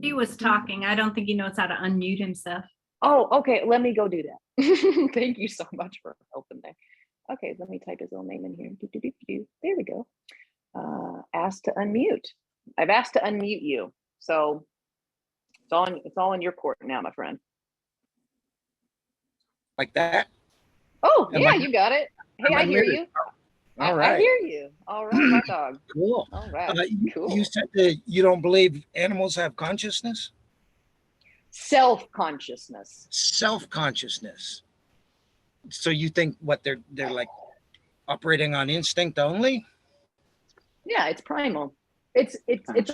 He was talking. I don't think he knows how to unmute himself. Oh, okay. Let me go do that. Thank you so much for helping there. Okay, let me type his own name in here. There we go. Asked to unmute. I've asked to unmute you. So it's all in your court now, my friend. Like that? Oh, Am yeah, I- you got it. Hey, am I I hear muted? you. All I right. hear you. All right, hot dog. Cool. All right, cool. You said that you don't believe animals have consciousness? Self-consciousness. Self-consciousness. So you think what they're like operating on instinct only? Yeah, it's primal. It's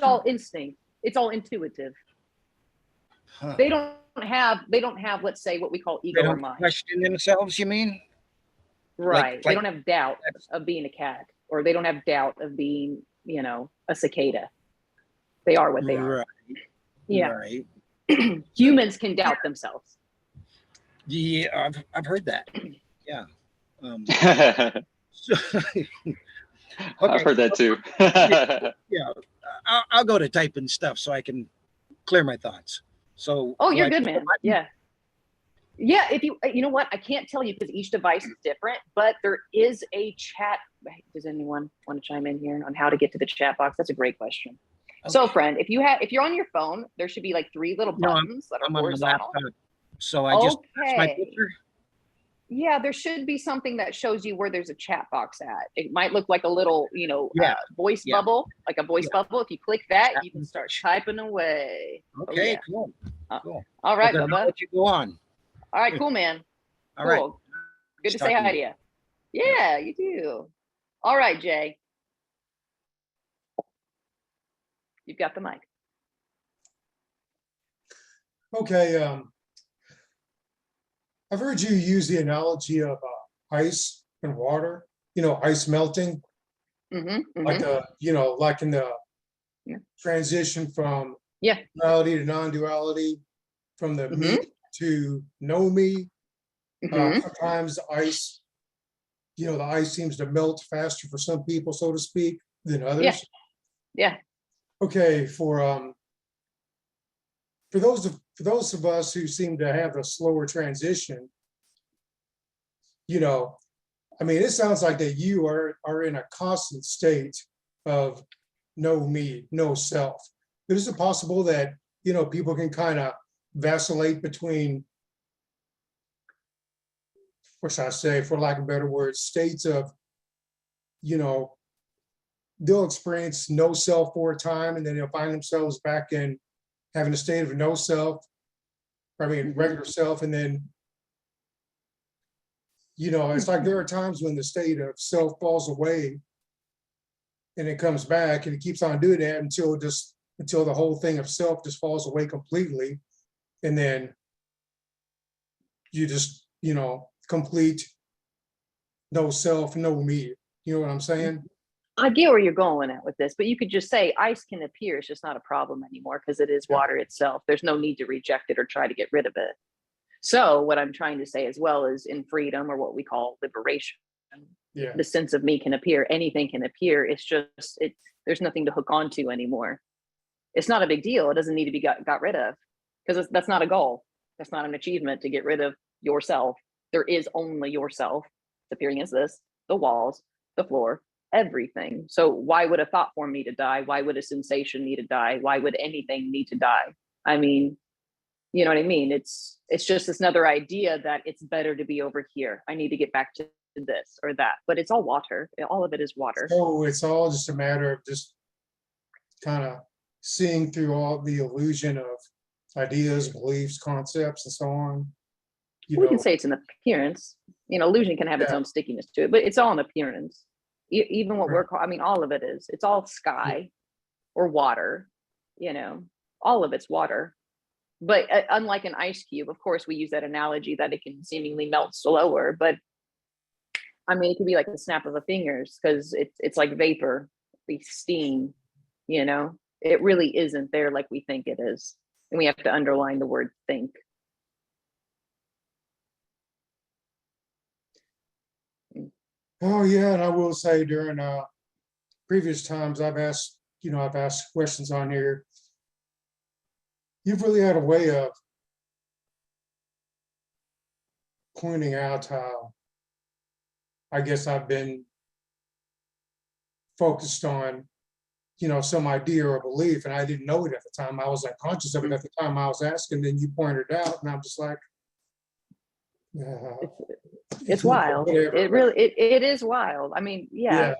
all instinct. It's all intuitive. Huh. They don't have, let's say, what we call They ego or don't mind. question themselves, you mean? Right. They like- don't have doubt of being a cat, or they don't have doubt of being, a cicada. They are what they are. Right. Yeah. Right. Humans can doubt themselves. Yeah, I've heard that. Yeah. So, I've heard that too. yeah, I'll go to typing stuff so I can clear my thoughts. So. Oh, you're like, good, man. Yeah. Yeah, if you know what, I can't tell you because each device is different, but there is a chat. Does anyone want to chime in here on how to get to the chat box? That's a great question. Okay. So, friend, if you're on your phone, there should be like 3 little buttons that are I'm on my horizontal. laptop, so I just press my picture. Yeah, there should be something that shows you where there's a chat box at. It might look like a little, voice bubble, like a voice bubble. If you click that, you can start typing away. Okay, yeah. cool. Cool. All right, Well, then I'll Bubba. let you go on. All right, cool, man. All right. Cool. Good to Nice say hi talking to you. Yeah, you do. All right, Jay. You've got the mic. Okay, I've heard you use the analogy of ice and water, ice melting, like like in the transition from duality to non-duality, from the me to no me. Sometimes the ice seems to melt faster for some people, so to speak, than others. Yeah. Okay, for those of us who seem to have a slower transition, it sounds like that you are in a constant state of no me, no self. But is it possible that people can kind of vacillate between, what should I say, for lack of better words, states of, they'll experience no self for a time, and then they'll find themselves back in having a state of no self, regular self, and then, it's like there are times when the state of self falls away and it comes back and it keeps on doing that until the whole thing of self just falls away completely. And then you just, complete no self, no me. You know what I'm saying? I get where you're going at with this, but you could just say ice can appear. It's just not a problem anymore because it is water itself. There's no need to reject it or try to get rid of it. So what I'm trying to say as well is in freedom, or what we call liberation, the sense of me can appear. Anything can appear. It's just, there's nothing to hook onto anymore. It's not a big deal. It doesn't need to be got rid of, because that's not a goal. That's not an achievement to get rid of yourself. There is only yourself. It's appearing as this, the walls, the floor, everything. So why would a thought form need to die? Why would a sensation need to die? Why would anything need to die? I mean, you know what I mean? It's just this another idea that it's better to be over here. I need to get back to this or that, but it's all water. All of it is water. So it's all just a matter of just kind of seeing through all the illusion of ideas, beliefs, concepts, and so on. We can say it's an appearance. Illusion can have its own stickiness to it, but it's all an appearance. Even what we're calling, I mean, all of it is. It's all sky or water. All of it's water. But unlike an ice cube, of course, we use that analogy that it can seemingly melt slower. But I mean, it could be like the snap of a fingers, because it's like vapor, the steam. It really isn't there like we think it is, and we have to underline the word think. Oh yeah, and I will say during previous times I've asked questions on here. You've really had a way of pointing out how I guess I've been focused on, some idea or belief, and I didn't know it at the time. I was unconscious of it at the time I was asking, then you pointed it out, and I'm just like, it's wild. It is wild. I mean, yeah,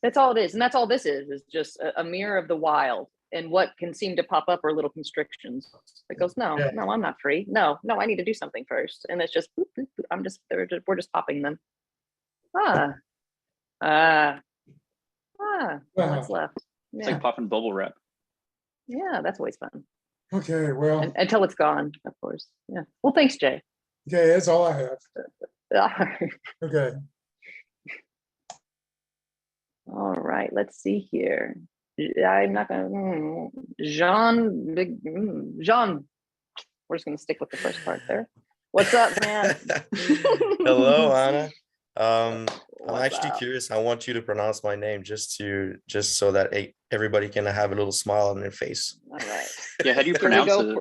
that's all it is. And that's all this is just a mirror of the wild. And what can seem to pop up are little constrictions. It goes, no, I'm not free. No, I need to do something first. And it's just, boop, boop, boop. We're just popping them. What's left? It's like popping bubble wrap. Yeah, that's always fun. Okay, well. Until it's gone, of course. Yeah. Well, thanks, Jay. Okay, that's all I have. Okay. All right, let's see here. I'm not gonna Jean. We're just gonna stick with the first part there. What's up, man? Hello, Anna. I'm actually curious. I want you to pronounce my name just so that everybody can have a little smile on their face. All right. Yeah, how do you pronounce it?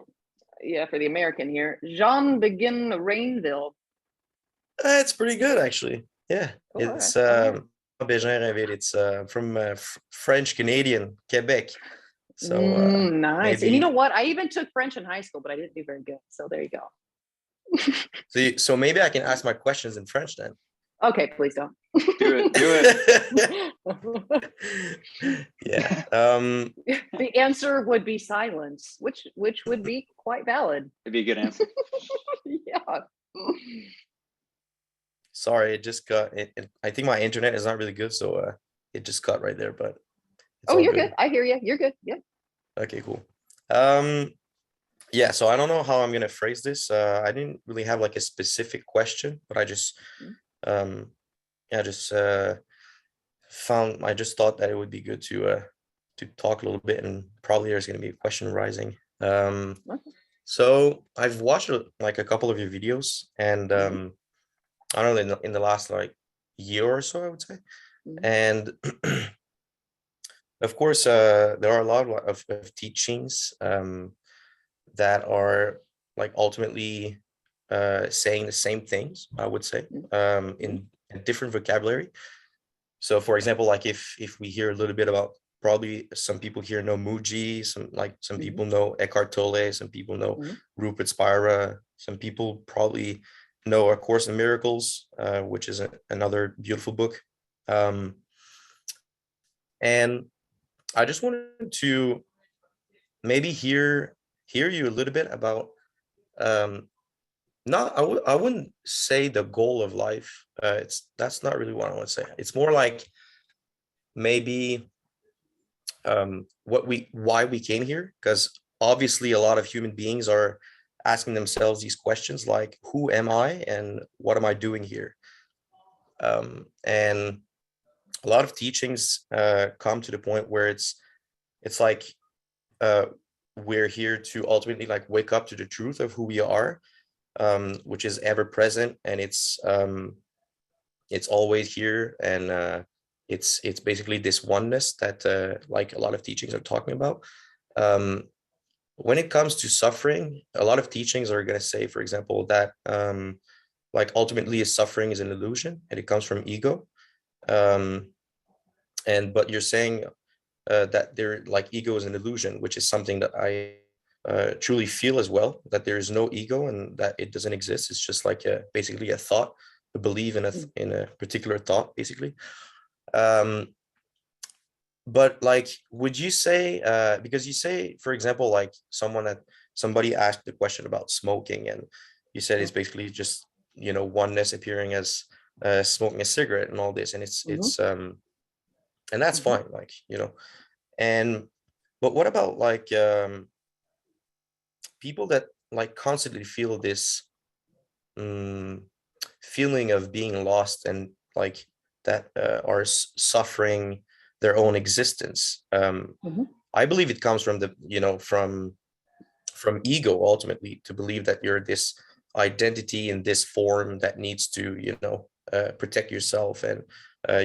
For the American here, Jean Begin Rainville. It's pretty good, actually. Yeah, cool, it's right. It's from French Canadian Quebec. So nice. maybe... And you know what? I even took French in high school, but I didn't do very good. So there you go. So maybe I can ask my questions in French then. Okay, please don't. Do it. Yeah. The answer would be silence, which would be quite valid. It'd be a good answer. Yeah. Sorry, it just got it. I think my internet is not really good, so it just got right there. But you're good. I hear you. You're good. Yeah. Okay, cool. Yeah. So I don't know how I'm gonna phrase this. I didn't really have like a specific question, but I just I just thought that it would be good to talk a little bit, and probably there's gonna be a question rising. So I've watched like a couple of your videos, and I don't know, in the last like year or so, I would say. And of course, there are a lot of teachings that are like ultimately saying the same things, I would say, in a different vocabulary. So for example, like if we hear a little bit about, probably some people here know Muji, some people know Eckhart Tolle, some people know Rupert Spira, some people probably know A Course in Miracles, which is another beautiful book. And I just wanted to maybe hear you a little bit about, I wouldn't say the goal of life. That's not really what I want to say. It's more like maybe why we came here, because obviously a lot of human beings are asking themselves these questions like, who am I and what am I doing here? And a lot of teachings come to the point where it's like we're here to ultimately like wake up to the truth of who we are, which is ever present, and it's always here, and it's basically this oneness that like a lot of teachings are talking about. When it comes to suffering, a lot of teachings are going to say, for example, that like ultimately suffering is an illusion and it comes from ego. But you're saying that there, like, ego is an illusion, which is something that I truly feel as well, that there is no ego and that it doesn't exist. It's just like basically a thought believe in a particular thought, basically. But like, would you say, because you say, for example, like somebody asked the question about smoking, and you said it's basically just, you know, oneness appearing as smoking a cigarette and all this, and it's and that's fine, like, you know. And but what about like people that like constantly feel this feeling of being lost, and like that are suffering their own existence? I believe it comes from the, you know, from ego, ultimately, to believe that you're this identity in this form that needs to, you know, protect yourself, and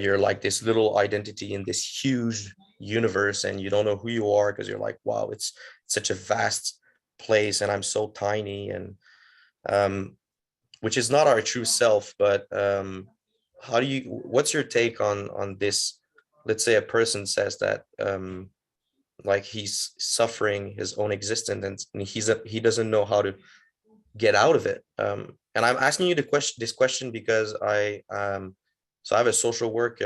you're like this little identity in this huge universe, and you don't know who you are because you're like, wow, it's such a vast place and I'm so tiny, and which is not our true self. But what's your take on this? Let's say a person says that like he's suffering his own existence, and he doesn't know how to get out of it. And I'm asking you this question because so I have a social work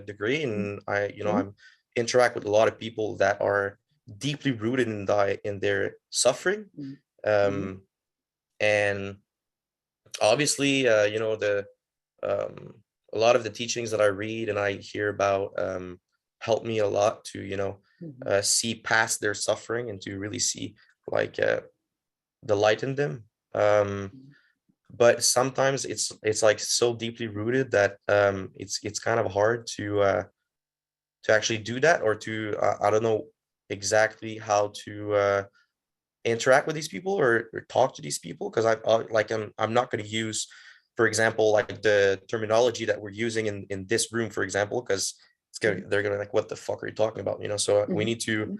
degree, and I'm interact with a lot of people that are deeply rooted in their suffering. And obviously, a lot of the teachings that I read and I hear about help me a lot to, see past their suffering and to really see like the light in them. But sometimes it's like so deeply rooted that it's kind of hard to actually do that, or to I don't know exactly how to interact with these people, or talk to these people, because I'm not going to use, for example, like the terminology that we're using in this room, for example, because they're gonna like, what the fuck are you talking about, so we need to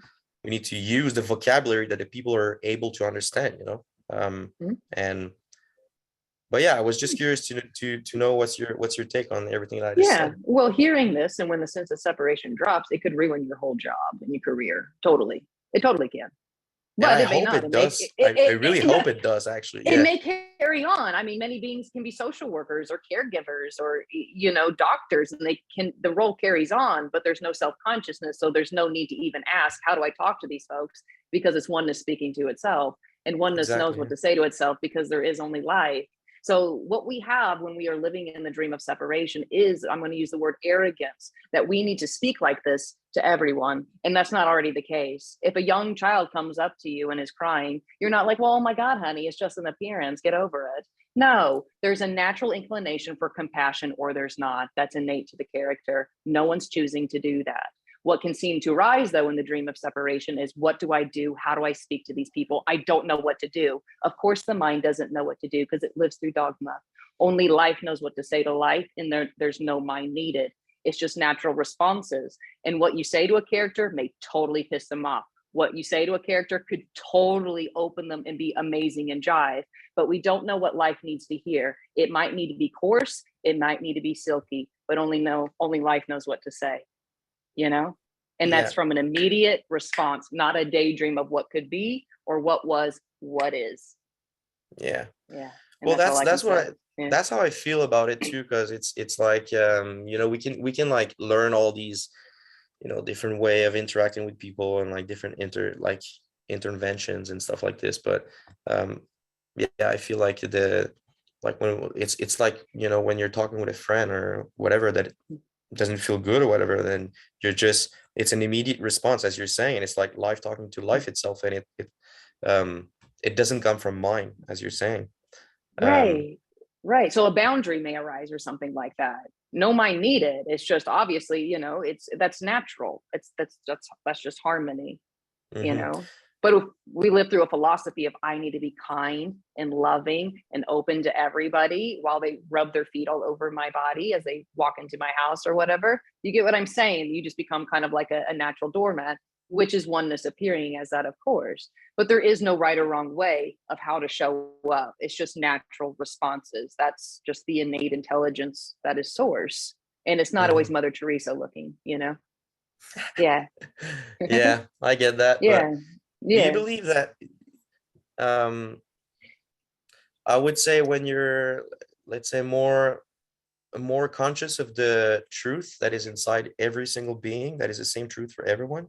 use the vocabulary that the people are able to understand, and but yeah, I was just curious to know what's your take on everything that I just said. Well, hearing this, and when the sense of separation drops, it could ruin your whole job and your career. Totally. It totally can. But I hope it does. I really hope it does, actually. It may carry on. I mean, many beings can be social workers or caregivers or, doctors, and the role carries on, but there's no self-consciousness. So there's no need to even ask, how do I talk to these folks? Because it's oneness speaking to itself, and oneness knows what to say to itself, because there is only life. So what we have when we are living in the dream of separation is, I'm going to use the word arrogance, that we need to speak like this to everyone. And that's not already the case. If a young child comes up to you and is crying, you're not like, well, oh my God, honey, it's just an appearance, get over it. No, there's a natural inclination for compassion, or there's not. That's innate to the character. No one's choosing to do that. What can seem to arise, though, in the dream of separation is, what do I do? How do I speak to these people? I don't know what to do. Of course, the mind doesn't know what to do because it lives through dogma. Only life knows what to say to life, and there's no mind needed. It's just natural responses. And what you say to a character may totally piss them off. What you say to a character could totally open them and be amazing and jive, but we don't know what life needs to hear. It might need to be coarse, it might need to be silky, but only life knows what to say. And that's from an immediate response, not a daydream of what could be or what was, what is. Yeah. And well, that's how I feel about it too, because it's like we can like learn all these different way of interacting with people, and like different interventions and stuff like this, but I feel like when it's like when you're talking with a friend or whatever that doesn't feel good or whatever, then it's an immediate response, as you're saying, and it's like life talking to life itself, and it doesn't come from mind, as you're saying. Right. So a boundary may arise or something like that. No mind needed. It's just, obviously, that's natural. That's just harmony, But if we live through a philosophy of, I need to be kind and loving and open to everybody while they rub their feet all over my body as they walk into my house or whatever, you get what I'm saying? You just become kind of like a natural doormat, which is oneness appearing as that, of course. But there is no right or wrong way of how to show up. It's just natural responses. That's just the innate intelligence that is source. And it's not always Mother Teresa looking, Yeah. Yeah, I get that. Yeah. Do you believe that I would say when you're, let's say, more more conscious of the truth that is inside every single being, that is the same truth for everyone,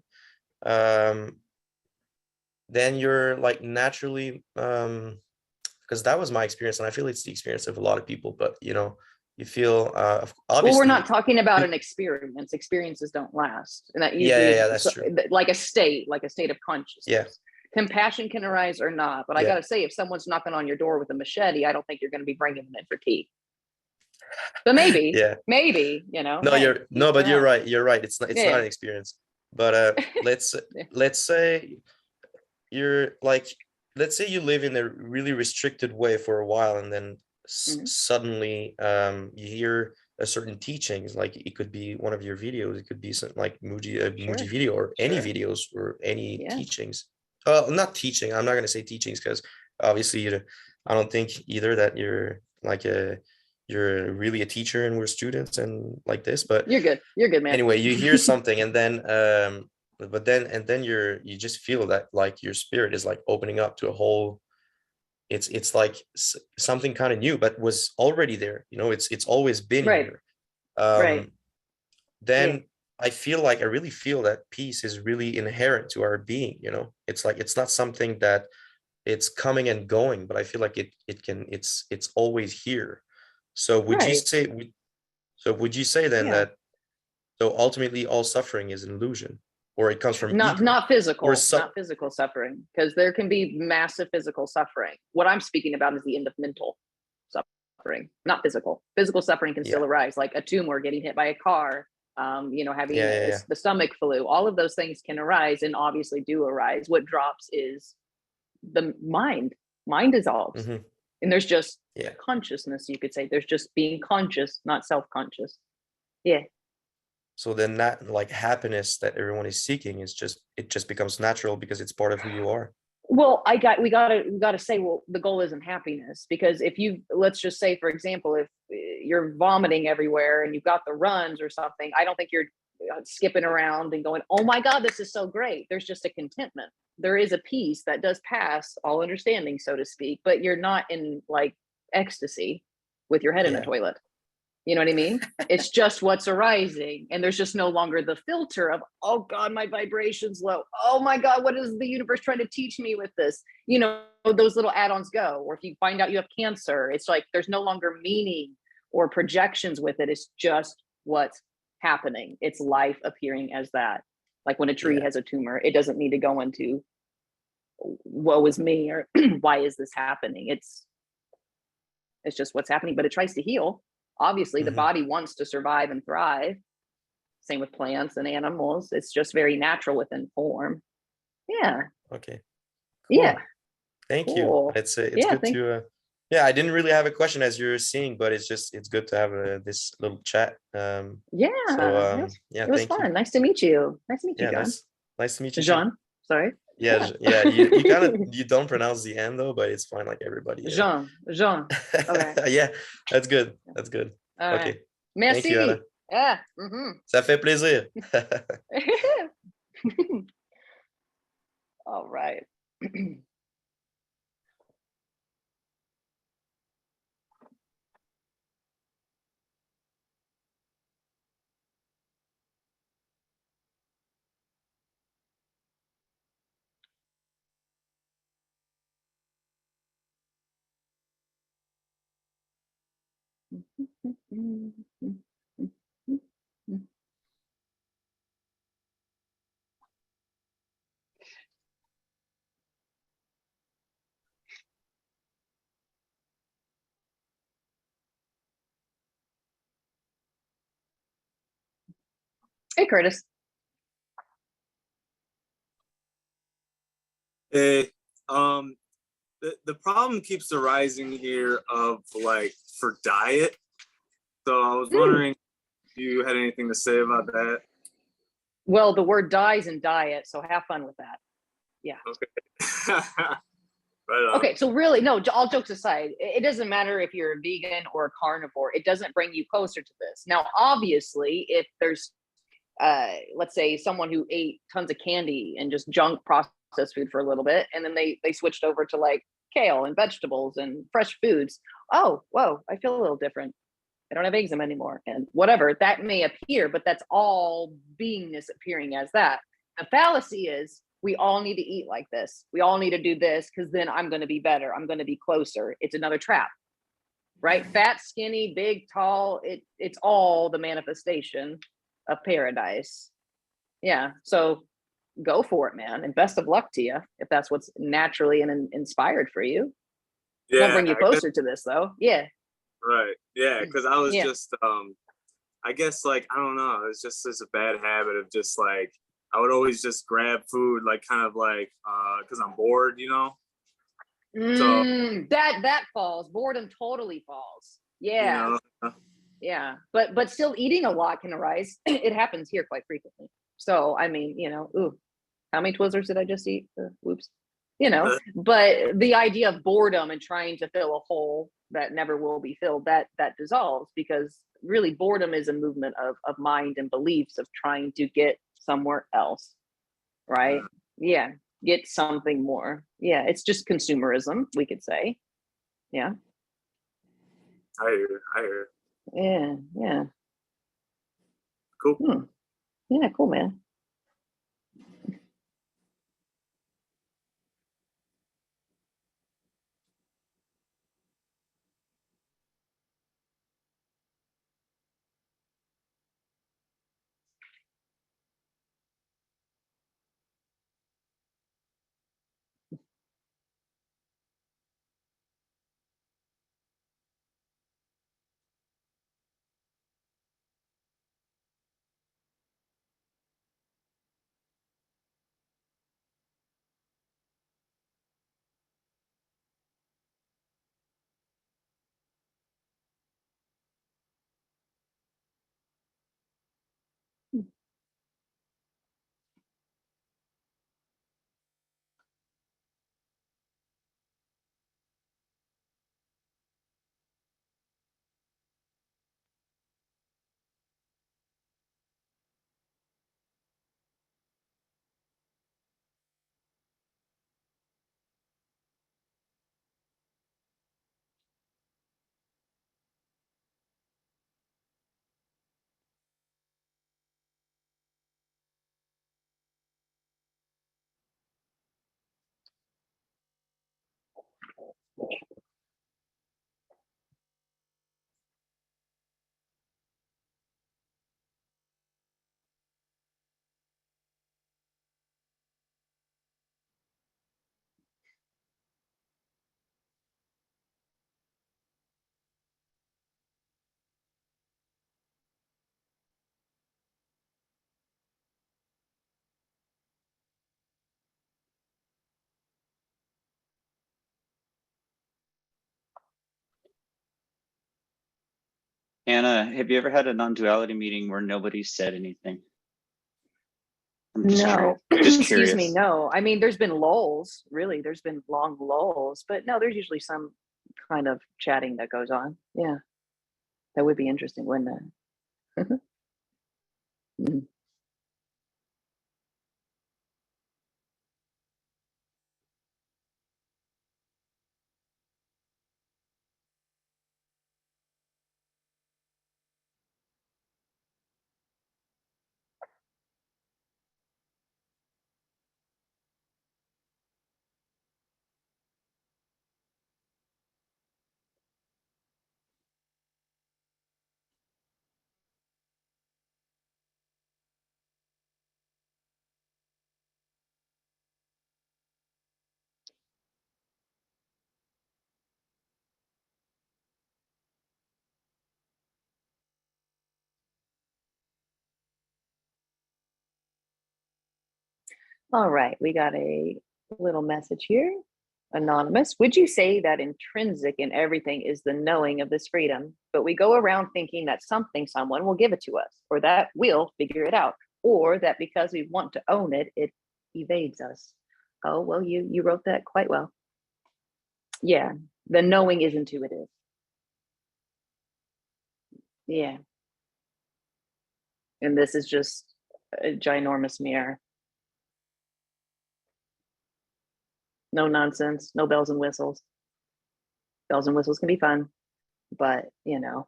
then you're like naturally, because that was my experience, and I feel it's the experience of a lot of people, but you know, you feel obviously. Well, we're not talking about an experience. Experiences don't last, and that usually yeah, is that's true. like a state of consciousness. Yeah. Compassion can arise or not, but I Yeah. gotta say, if someone's knocking on your door with a machete, I don't think you're going to be bringing them in for tea. But maybe, Yeah. maybe, you know. No, hey, but you're right. You're right. It's not Yeah. an experience. But let's say you're like, let's say you live in a really restricted way for a while, and then suddenly you hear a certain teachings. Like it could be one of your videos, it could be something like Muji video, or any videos, or any teachings. Not teaching. I'm not going to say teachings, because obviously I don't think either that you're like you're really a teacher and we're students and like this, but you're good, man. Anyway, you hear something, and then you just feel that like your spirit is like opening up to a whole, it's like something kind of new, but was already there, you know, it's always been here. Right. Then I really feel that peace is really inherent to our being, you know. It's like, it's not something that it's coming and going, but I feel like it's always here. So would you say then that, so ultimately all suffering is an illusion, or it comes from not physical suffering, because there can be massive physical suffering. What I'm speaking about is the end of mental suffering, not physical. Physical suffering can still arise, like a tumor, getting hit by a car, you know, having the stomach flu. All of those things can arise, and obviously do arise. What drops is the mind dissolves, and there's just consciousness, you could say. There's just being conscious, not self-conscious. So then that like happiness that everyone is seeking is it just becomes natural because it's part of who you are. Well, we gotta say, well, the goal isn't happiness, because if let's just say, for example, if you're vomiting everywhere and you've got the runs or something, I don't think you're skipping around and going, oh my God, this is so great. There's just a contentment. There is a peace that does pass all understanding, so to speak, but you're not in like ecstasy with your head in the toilet. You know what I mean? It's just what's arising. And there's just no longer the filter of, oh God, my vibration's low. Oh my God, what is the universe trying to teach me with this? You know, those little add-ons go. Or if you find out you have cancer, it's like there's no longer meaning or projections with it. It's just what's happening. It's life appearing as that. Like when a tree has a tumor, it doesn't need to go into woe is me or why is this happening? It's just what's happening, but it tries to heal. Obviously, the body wants to survive and thrive. Same with plants and animals. It's just very natural within form. Yeah. Okay. Cool. Yeah. Thank you. It's good to. I didn't really have a question, as you're seeing, but it's good to have this little chat. It was fun. You. Nice to meet you. Nice to meet you, John. Nice to meet you, John. Sorry. Yeah. You kind of you don't pronounce the N though, but it's fine, like everybody. Jean. Okay. Yeah, that's good. All okay. Right. Merci. Thank you, Anna. Yeah. Ça fait plaisir. All right. Hey, Curtis. Hey, the problem keeps arising here of like for diet. So I was wondering if you had anything to say about that. Well, the word dies in diet, so have fun with that. Yeah. Okay. Right on. Okay, so really, no, all jokes aside, it doesn't matter if you're a vegan or a carnivore. It doesn't bring you closer to this. Now, obviously, if there's, let's say, someone who ate tons of candy and just junk processed food for a little bit, and then they switched over to like kale and vegetables and fresh foods. Oh, whoa, I feel a little different. I don't have eczema anymore, and whatever that may appear, but that's all beingness appearing as that. The fallacy is we all need to eat like this. We all need to do this because then I'm going to be better. I'm going to be closer. It's another trap, right? Fat, skinny, big, tall. It's all the manifestation of paradise. Yeah. So go for it, man. And best of luck to you if that's what's naturally and inspired for you. Yeah, Won't bring you closer to this though. Yeah. Right. Yeah. Because I was Yeah. just, I guess like, I don't know. It's just a bad habit of just like, I would always just grab food, like kind of like, because I'm bored, you know? So, that falls. Boredom totally falls. Yeah. you know, Yeah. But still eating a lot can arise. It happens here quite frequently. So, I mean, you know, ooh, how many Twizzlers did I just eat? Whoops. You know, but the idea of boredom and trying to fill a hole that never will be filled, that dissolves, because really boredom is a movement of mind and beliefs of trying to get somewhere else, right? Yeah, get something more. Yeah, it's just consumerism, we could say. Yeah. I hear. Yeah, yeah. Cool. Yeah, cool, man. Anna, have you ever had a non-duality meeting where nobody said anything? I'm just No, Just excuse me. curious. No, I mean, there's been lulls, really. There's been long lulls, but no, there's usually some kind of chatting that goes on. Yeah, that would be interesting, wouldn't it? Mm. All right, we got a little message here. Anonymous, would you say that intrinsic in everything is the knowing of this freedom, but we go around thinking that something, someone will give it to us, or that we'll figure it out, or that because we want to own it, it evades us? Oh, well, you wrote that quite well. Yeah, the knowing is intuitive. Yeah. And this is just a ginormous mirror. No nonsense, no bells and whistles. Bells and whistles can be fun, but you know,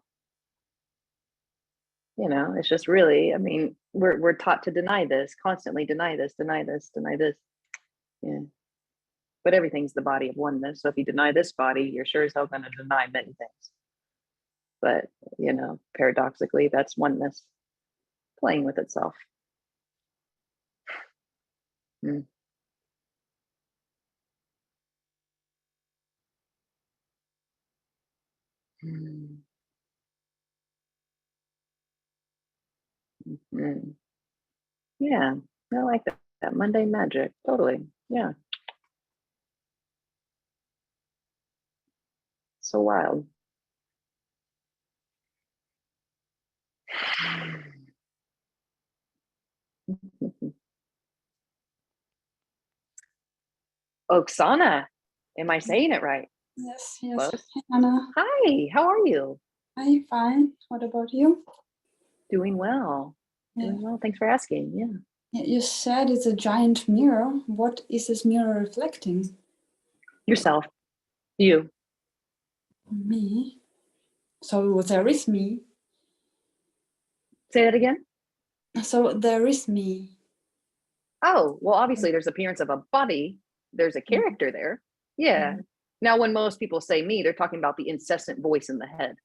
You know, it's just really, I mean, we're taught to deny this, constantly deny this, deny this, deny this. Yeah. But everything's the body of oneness. So if you deny this body, you're sure as hell going to deny many things. But, you know, paradoxically, that's oneness playing with itself. Mm. Mm. Mm. Yeah, I like that. That mundane magic. Totally. Yeah. So wild. Oksana, am I saying it right? Yes, yes. Close. Hey, Anna. Hi, how are you? I'm fine. What about you? Doing well. Yeah. Doing well. Thanks for asking. Yeah. You said it's a giant mirror. What is this mirror reflecting? Yourself. You. Me. So there is me. Say that again. So there is me. Oh, well, obviously there's appearance of a body. There's a character there. Yeah. Now, when most people say me, they're talking about the incessant voice in the head.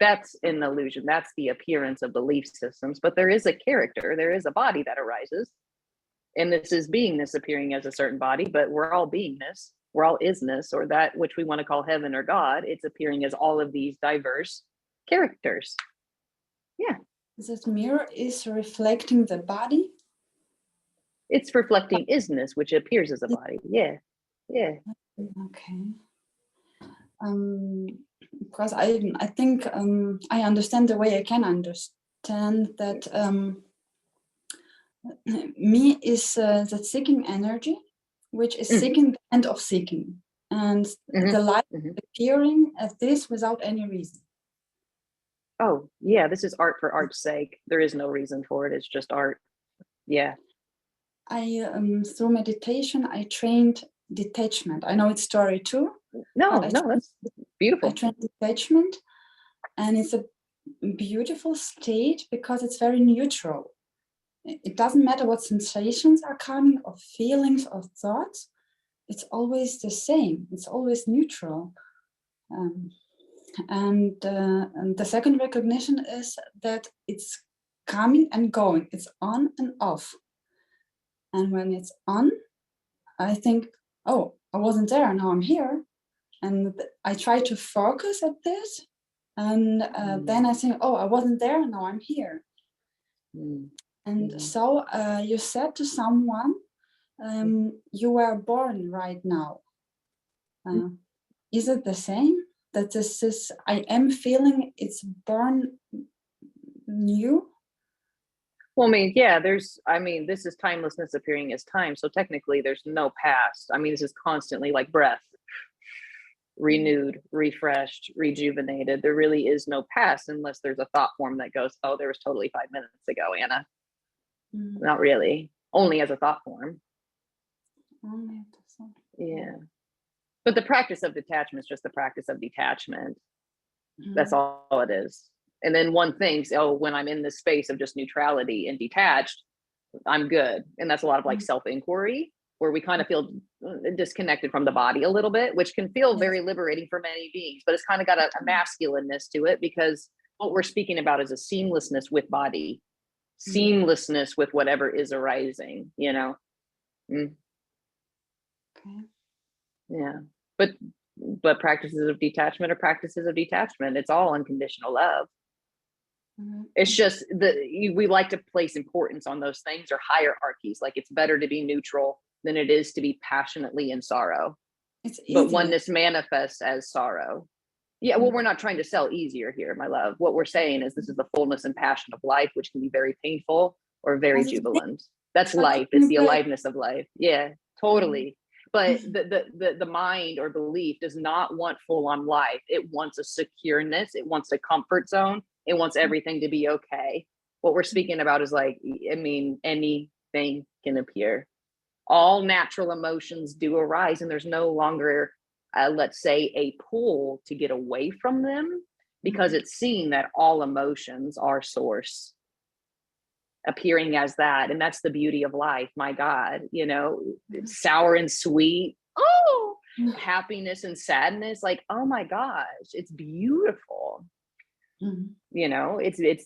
That's an illusion. That's the appearance of belief systems. But there is a character. There is a body that arises. And this is beingness appearing as a certain body, but we're all beingness. We're all isness, or that which we want to call heaven or God. It's appearing as all of these diverse characters. Yeah. This mirror is reflecting the body? It's reflecting isness, which appears as a body. Yeah. Yeah. Okay. Because I think I understand the way I can understand that me is the seeking energy, which is seeking the end of seeking, and the light appearing as this without any reason. Oh, yeah, this is art for art's sake. There is no reason for it. It's just art. Yeah. I through meditation, I trained detachment. I know it's story too. No, that's beautiful. I trained detachment, and it's a beautiful state because it's very neutral. It doesn't matter what sensations are coming, or feelings, or thoughts. It's always the same. It's always neutral. And the second recognition is that it's coming and going. It's on and off. And when it's on, I think, oh, I wasn't there, now I'm here. And I try to focus at this. And then I think, oh, I wasn't there, now I'm here. And so you said to someone, you were born right now. Is it the same? That this is, I am feeling it's born new? Well, I mean, yeah, this is timelessness appearing as time. So technically there's no past. I mean, this is constantly like breath, renewed, refreshed, rejuvenated. There really is no past unless there's a thought form that goes, oh, there was totally 5 minutes ago, Anna. Not really, only as a thought form. Yeah. But the practice of detachment is just the practice of detachment. That's all it is. And then one thinks, oh, when I'm in this space of just neutrality and detached, I'm good. And that's a lot of like self-inquiry, where we kind of feel disconnected from the body a little bit, which can feel very liberating for many beings, but it's kind of got a masculineness to it, because what we're speaking about is a seamlessness with body, seamlessness with whatever is arising, you know? Okay. Yeah. But practices of detachment are practices of detachment. It's all unconditional love. It's just we like to place importance on those things, or hierarchies. Like it's better to be neutral than it is to be passionately in sorrow. But oneness manifests as sorrow. Yeah, well, we're not trying to sell easier here, my love. What we're saying is this is the fullness and passion of life, which can be very painful or very jubilant. That's life. It's the aliveness of life. Yeah, totally. But the mind or belief does not want full-on life. It wants a secureness. It wants a comfort zone. It wants everything to be okay. What we're speaking about is like, I mean, anything can appear. All natural emotions do arise, and there's no longer, let's say, a pull to get away from them. because it's seeing that all emotions are source, appearing as that. And that's the beauty of life. My God, you know, sour and sweet. Oh, happiness and sadness. Like, oh my gosh, it's beautiful. You know,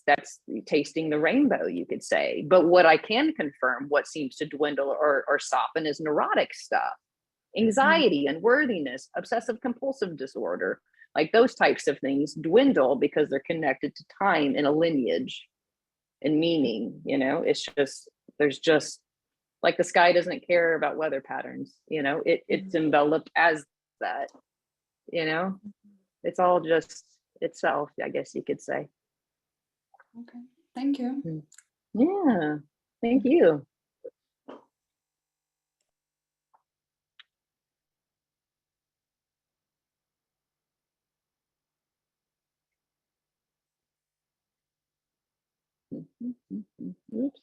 that's tasting the rainbow, you could say. But what I can confirm, what seems to dwindle or soften is neurotic stuff, anxiety, unworthiness, obsessive compulsive disorder. Like those types of things dwindle because they're connected to time and a lineage and meaning. You know, it's just, there's just like the sky doesn't care about weather patterns, you know, it's enveloped as that, you know, it's all just itself, I guess you could say. Okay, thank you. Yeah, thank you. Oops.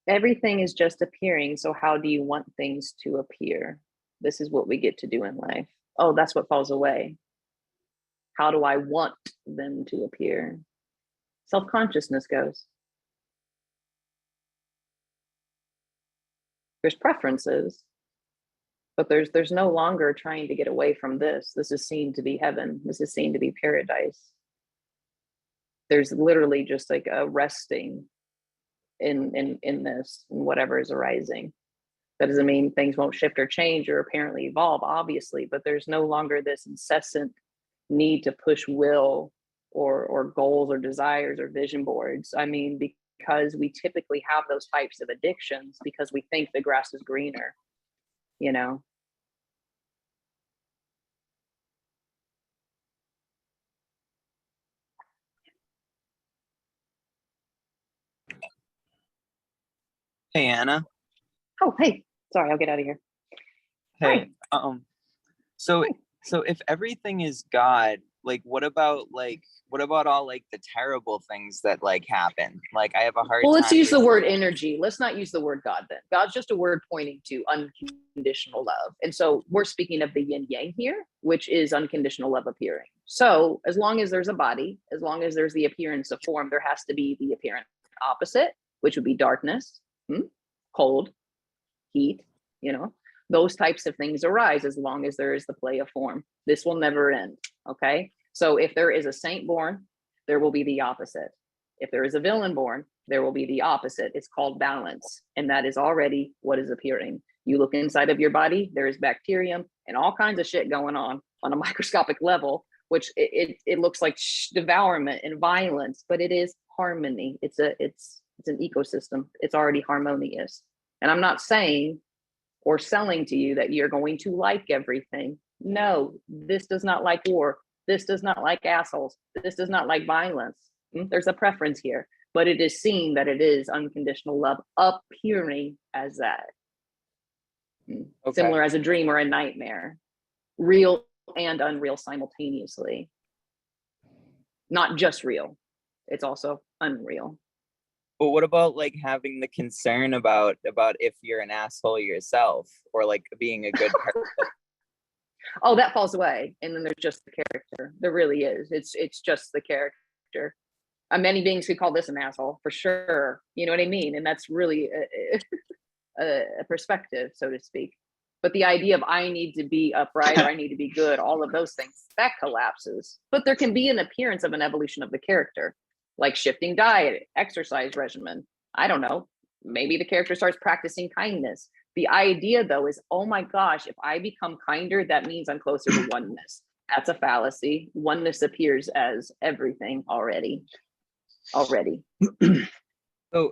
Everything is just appearing. So how do you want things to appear? This is what we get to do in life. Oh, that's what falls away. How do I want them to appear? Self-consciousness goes. There's preferences, but there's no longer trying to get away from this. This is seen to be heaven. This is seen to be paradise. There's literally just like a resting in this, in whatever is arising. That doesn't mean things won't shift or change or apparently evolve, obviously, but there's no longer this incessant need to push will or goals or desires or vision boards. I mean, because we typically have those types of addictions because we think the grass is greener, you know. Hey, Anna. Oh, hey, sorry, I'll get out of here. Hey, so if everything is God, like what about all like the terrible things that like happen? Like I have a hard Well, let's time use the word energy. Let's not use the word God then. God's just a word pointing to unconditional love. And so we're speaking of the yin yang here, which is unconditional love appearing. So as long as there's a body, as long as there's the appearance of form, there has to be the apparent opposite, which would be darkness, cold, heat, you know, those types of things arise as long as there is the play of form. This will never end. Okay. So if there is a saint born, there will be the opposite. If there is a villain born, there will be the opposite. It's called balance. And that is already what is appearing. You look inside of your body, there is bacterium and all kinds of shit going on a microscopic level, which it looks like devourment and violence, but it is harmony. It's an ecosystem. It's already harmonious. And I'm not saying or selling to you that you're going to like everything. No, this does not like war. This does not like assholes. This does not like violence. There's a preference here, but it is seen that it is unconditional love appearing as that. Okay. Similar as a dream or a nightmare, real and unreal simultaneously. Not just real, it's also unreal. But what about like having the concern about if you're an asshole yourself or like being a good person? Oh, that falls away. And then there's just the character. There really is. It's just the character. Many beings could call this an asshole for sure. You know what I mean? And that's really a perspective, so to speak. But the idea of I need to be upright or I need to be good, all of those things, that collapses. But there can be an appearance of an evolution of the character, like shifting diet, exercise regimen. I don't know. Maybe the character starts practicing kindness. The idea, though, is, oh my gosh, if I become kinder, that means I'm closer to oneness. That's a fallacy. Oneness appears as everything already. So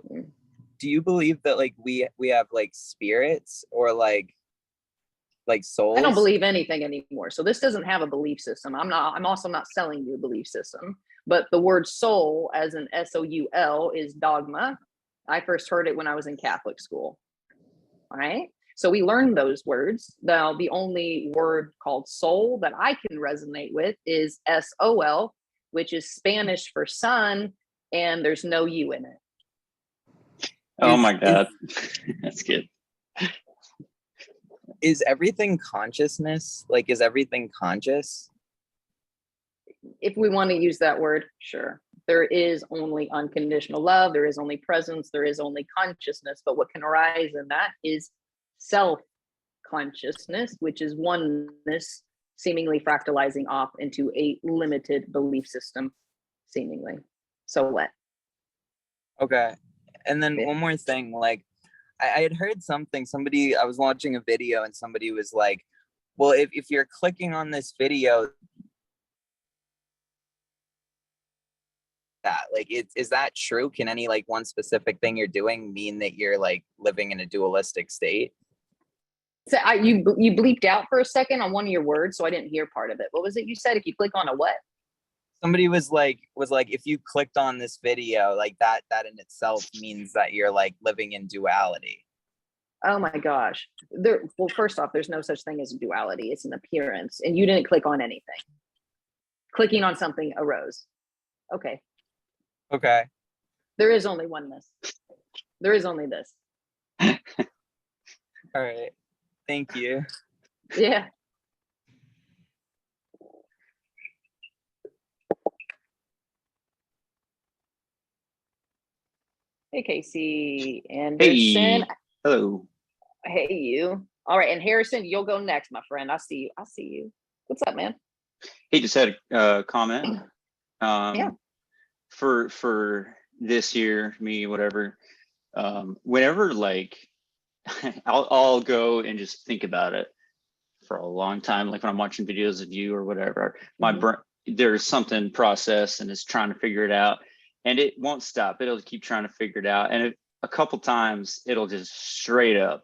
do you believe that like we have like spirits or like souls? I don't believe anything anymore. So this doesn't have a belief system. I'm also not selling you a belief system. But the word soul, as in SOUL, is dogma. I first heard it when I was in Catholic school. All right. So we learned those words. Now, the only word called soul that I can resonate with is SOL, which is Spanish for sun, and there's no U in it. Oh my God. That's good. Is everything consciousness? Like, is everything conscious? If we want to use that word, sure. There is only unconditional love. There is only presence. There is only consciousness. But what can arise in that is self-consciousness, which is oneness, seemingly fractalizing off into a limited belief system, seemingly. So what? Okay. And then one more thing, like I had heard somebody, I was watching a video and somebody was like, well, if you're clicking on this video, that like is that true? Can any like one specific thing you're doing mean that you're like living in a dualistic state? So you bleeped out for a second on one of your words, so I didn't hear part of it. What was it you said? If you click on a what? Somebody was like, if you clicked on this video, like that in itself means that you're like living in duality. Oh my gosh. Well, first off, there's no such thing as duality. It's an appearance, and you didn't click on anything. Clicking on something arose. Okay. Okay. There is only oneness. There is only this. All right. Thank you. Yeah. Hey, Casey Anderson. Hey. Hello. Hey, you. All right, and Harrison, you'll go next, my friend. I see you. What's up, man? Hey, just had a comment. Yeah. For this year, me, whatever. Whenever like I'll go and just think about it for a long time. Like when I'm watching videos of you or whatever, my brain, there's something processed and it's trying to figure it out, and it won't stop. It'll keep trying to figure it out, and a couple times it'll just straight up.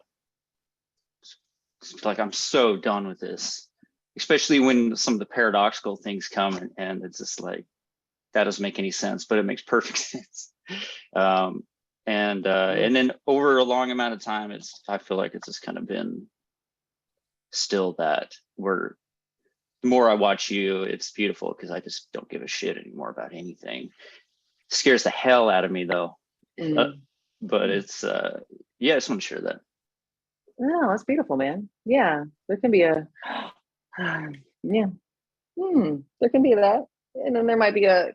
It's like I'm so done with this, especially when some of the paradoxical things come, and it's just like that doesn't make any sense, but it makes perfect sense. And then over a long amount of time, I feel like it's just kind of been still that where the more I watch you, it's beautiful because I just don't give a shit anymore about anything. It scares the hell out of me though. But it's yeah, I just want to share that. No, that's beautiful, man. Yeah, there can be a yeah. There can be that, and then there might be a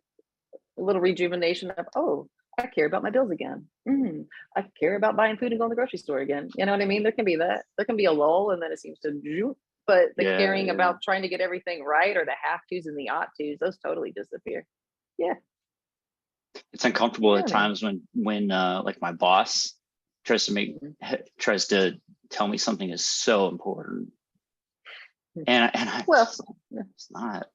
little rejuvenation of, oh, I care about my bills again. I care about buying food and going to the grocery store again. You know what I mean? There can be that. There can be a lull, and then it seems to, but the caring about trying to get everything right or the have tos and the ought tos, those totally disappear. Yeah. It's uncomfortable at times when like my boss tries to tell me something is so important, and it's not.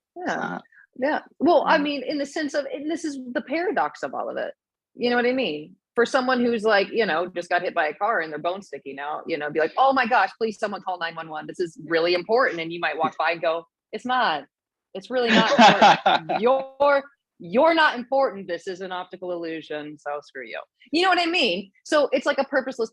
Yeah. Well, I mean, in the sense of, and this is the paradox of all of it. You know what I mean? For someone who's like, just got hit by a car and their bone's sticking out, be like, oh my gosh, please someone call 911. This is really important. And you might walk by and go, it's not. It's really not important. You're not important. This is an optical illusion. So screw you. You know what I mean? So it's like a purposeless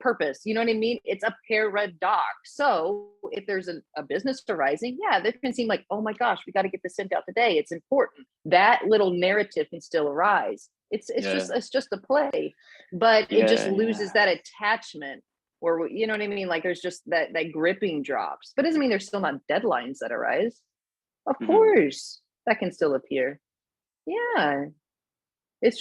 purpose. You know what I mean? It's a paradox. So if there's a business arising, there can seem like, oh my gosh, we got to get this sent out today. It's important. That little narrative can still arise. It's just a play, but it just loses that attachment, or you know what I mean? Like there's just that gripping drops, but it doesn't mean there's still not deadlines that arise. Of course, that can still appear. Yeah, it's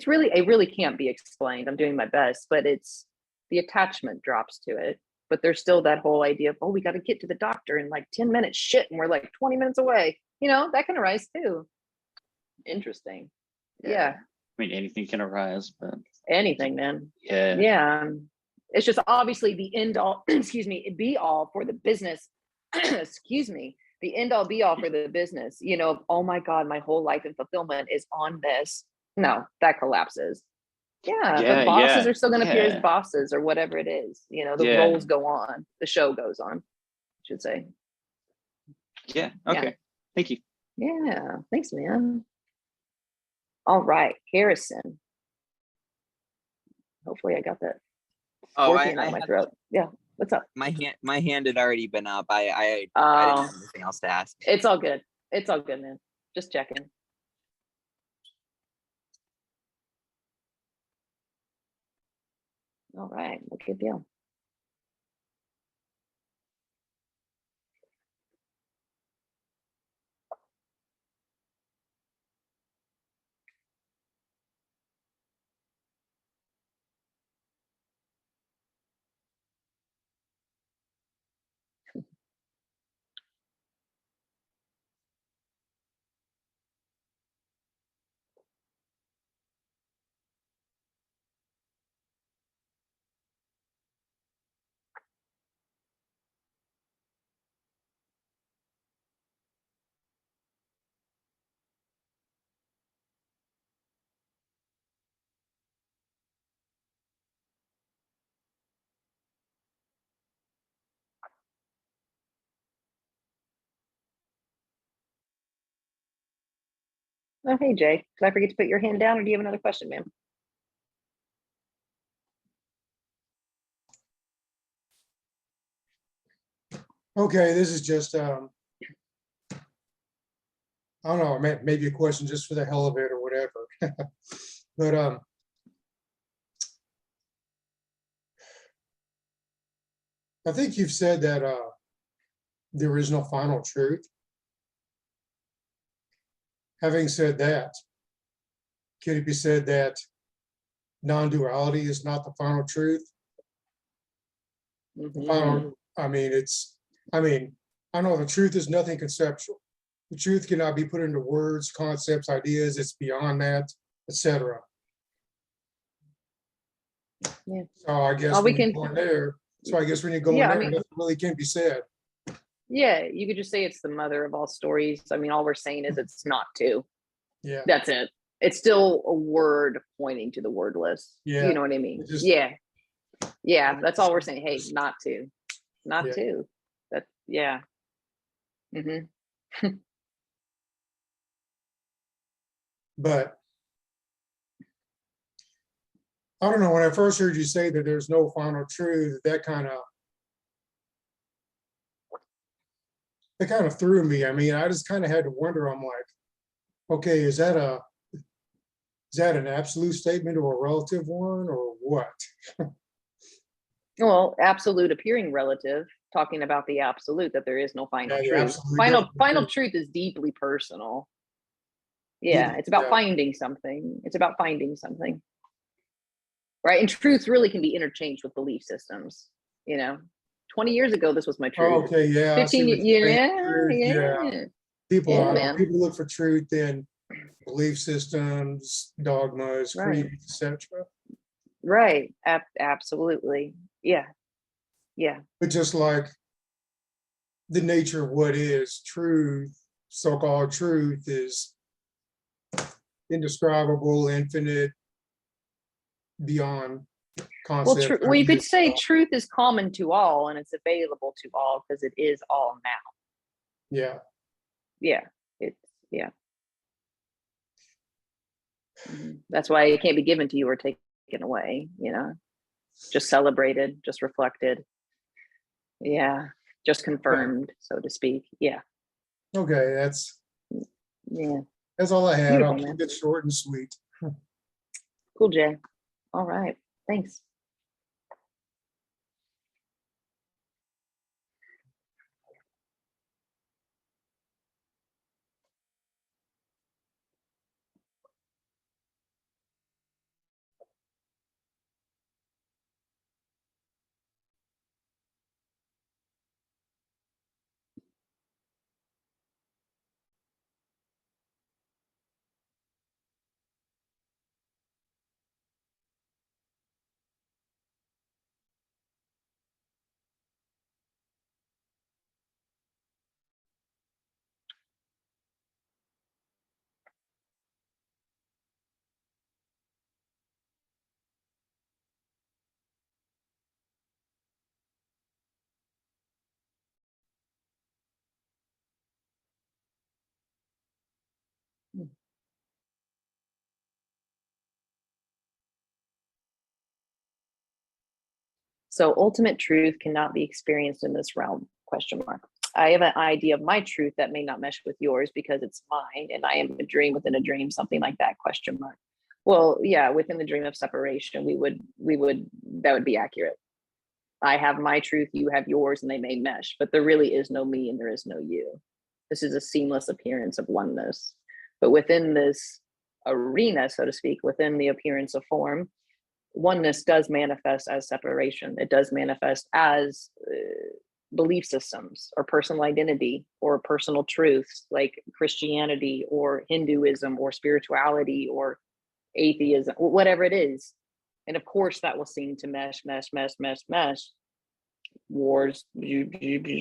really, it really can't be explained. I'm doing my best, but it's the attachment drops to it. But there's still that whole idea of, oh, we got to get to the doctor in like 10 minutes. Shit, and we're like 20 minutes away. That can arise too. Interesting. Yeah. I mean, anything can arise, but anything, man. Yeah. It's just obviously the end all, be all for the business, excuse me, the end all be all for the business, you know, oh my God, my whole life and fulfillment is on this. No, that collapses. Yeah, but bosses are still going to appear as bosses or whatever it is. You know, the roles go on, the show goes on, I should say. Yeah. Okay. Thank you. Yeah. Thanks, man. All right, Harrison. Hopefully I got that. Oh, Scorpion out of my throat. Yeah. What's up? My hand had already been up. I didn't have anything else to ask. It's all good. It's all good, man. Just checking. All right, we'll keep you. Oh, hey, Jay. Did I forget to put your hand down, or do you have another question, ma'am? Okay, this is just, I don't know, maybe a question just for the hell of it or whatever. But I think you've said that there is no final truth. Having said that, could it be said that non-duality is not the final truth? The final, I know the truth is nothing conceptual. The truth cannot be put into words, concepts, ideas. It's beyond that, etc. Yeah. So I guess when you go in there, nothing really can be said. Yeah, you could just say it's the mother of all stories. I mean, all we're saying is it's not to. Yeah. That's it. It's still a word pointing to the wordless. Yeah. You know what I mean? Yeah. That's all we're saying. Hey, not to. Not to. That's But I don't know, when I first heard you say that there's no final truth, that kind of threw me. I mean, I just kind of had to wonder, I'm like, okay, is that an absolute statement or a relative one or what? Well, absolute appearing relative, talking about the absolute, that there is no final truth. Final truth is deeply personal. Yeah, it's about finding something. It's about finding something. Right? And truth really can be interchanged with belief systems. You know, 20 years ago, this was my truth. Okay, yeah. 15 years, People look for truth in belief systems, dogmas, creeds, etc. Right. Absolutely. Yeah. But just like the nature of what is truth, so-called truth, is indescribable, infinite, beyond concept. Well, you could say truth is common to all and it's available to all because it is all now. Yeah. That's why it can't be given to you or taken away, you know, just celebrated, just reflected. Yeah. Just confirmed, so to speak. Yeah. Okay. That's all I had. I'll keep it short and sweet. Cool, Jay. All right. Thanks. So ultimate truth cannot be experienced in this realm, question mark. I have an idea of my truth that may not mesh with yours because it's mine and I am a dream within a dream, something like that, question mark. Well, yeah, within the dream of separation, that would be accurate. I have my truth, you have yours, and they may mesh, but there really is no me and there is no you. This is a seamless appearance of oneness. But within this arena, so to speak, within the appearance of form, oneness does manifest as separation. It does manifest as belief systems or personal identity or personal truths like Christianity or Hinduism or spirituality or atheism, whatever it is. And of course that will seem to mesh, wars,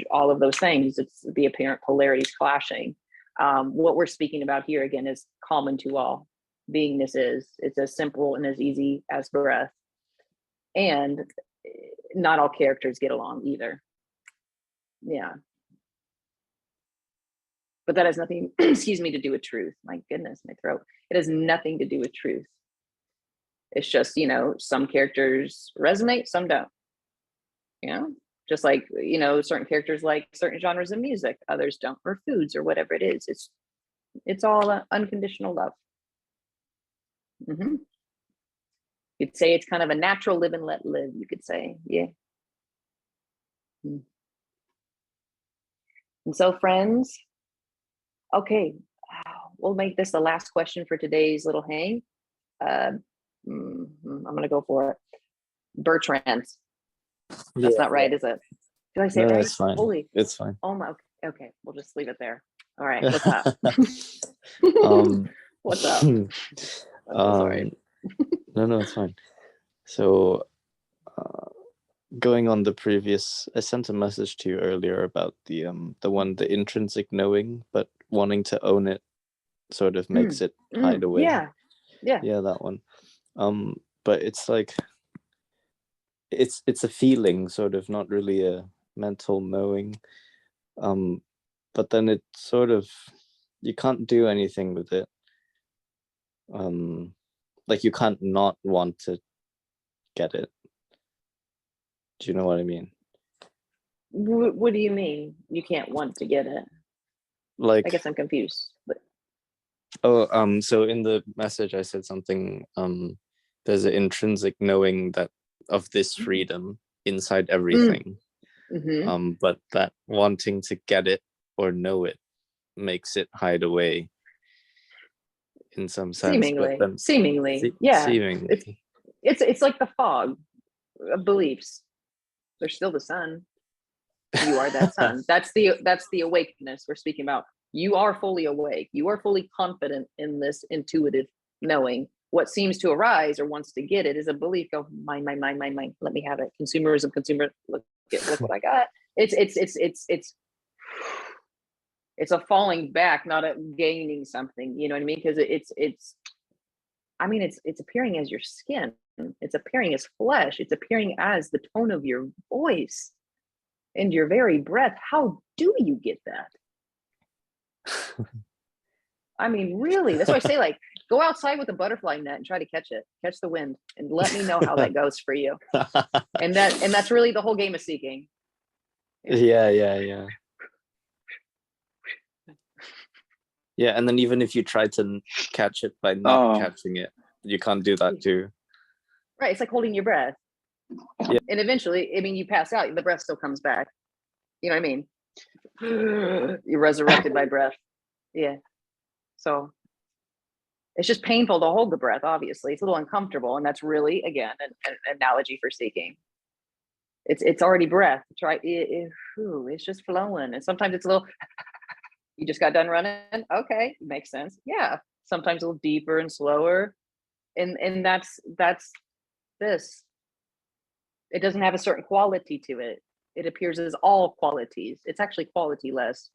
all of those things. It's the apparent polarities clashing. What we're speaking about here again is common to all. Beingness it's as simple and as easy as breath. And not all characters get along either. Yeah. But that has nothing, excuse me, to do with truth. My goodness, my throat. It has nothing to do with truth. It's just, some characters resonate, some don't. Just like, certain characters like certain genres of music, others don't, or foods or whatever it is. It's all unconditional love. You'd say it's kind of a natural live and let live, you could say. Yeah. And so friends, okay, we'll make this the last question for today's little hang. I'm gonna go for it. Bertrand. That's not right, is it? Did I say it right? It's fine. Holy. It's fine. Oh my, okay, we'll just leave it there. All right, what's up? What's up? Sorry. No, it's fine. So going on the previous, I sent a message to you earlier about the intrinsic knowing, but wanting to own it sort of makes it hide away. Yeah, that one. But it's like it's a feeling, sort of, not really a mental knowing. But then it sort of, you can't do anything with it. Like you can't not want to get it. Do you know what I mean? What do you mean? You can't want to get it? Like, I guess I'm confused. But... so in the message I said something, there's an intrinsic knowing that of this freedom inside everything. But that wanting to get it or know it makes it hide away in some sense. Seemingly. Yeah. Seemingly. It's like the fog of beliefs. There's still the sun. You are that sun. That's the awakeness we're speaking about. You are fully awake. You are fully confident in this intuitive knowing. What seems to arise or wants to get it is a belief of mine. Let me have it. Consumerism, look what I got. It's a falling back, not a gaining something. You know what I mean? Because it's appearing as your skin. It's appearing as flesh. It's appearing as the tone of your voice and your very breath. How do you get that? I mean, really, that's why I say, like, go outside with a butterfly net and try to catch the wind, and let me know how that goes for you. And that's really the whole game of seeking. Yeah. Yeah, and then even if you try to catch it by not catching it, you can't do that too. Right, it's like holding your breath. Yeah. And eventually, you pass out, the breath still comes back. You know what I mean? You're resurrected by breath. Yeah. So it's just painful to hold the breath, obviously. It's a little uncomfortable. And that's really, again, an analogy for seeking. It's already breath. It's just flowing. And sometimes it's a little, you just got done running. Okay, makes sense. Yeah. Sometimes a little deeper and slower. And that's this. It doesn't have a certain quality to it. It appears as all qualities. It's actually quality-less.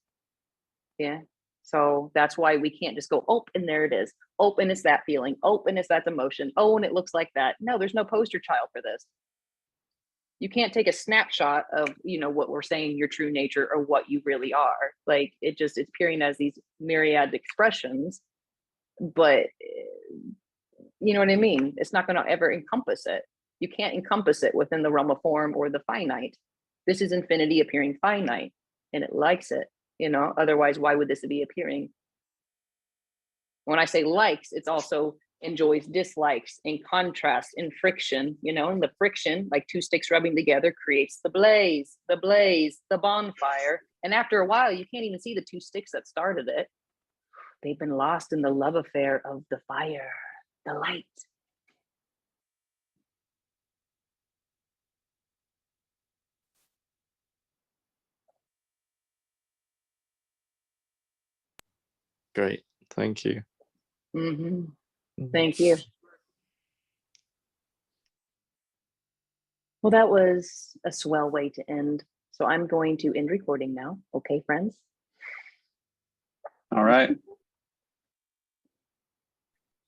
Yeah. So that's why we can't just go, oh, and there it is. Oh, and it's that feeling. Oh, and it's that emotion. Oh, and it looks like that. No, there's no poster child for this. You can't take a snapshot of, what we're saying, your true nature or what you really are. Like, it's appearing as these myriad expressions, but you know what I mean? It's not going to ever encompass it. You can't encompass it within the realm of form or the finite. This is infinity appearing finite, and it likes it, you know, otherwise, why would this be appearing? When I say likes, it's also enjoys dislikes, in contrast, in friction, you know, and the friction, like two sticks rubbing together, creates the blaze, the bonfire. And after a while, you can't even see the two sticks that started it. They've been lost in the love affair of the fire, the light. Great. Thank you. Thank you. Well, that was a swell way to end. So I'm going to end recording now. Okay, friends? All right.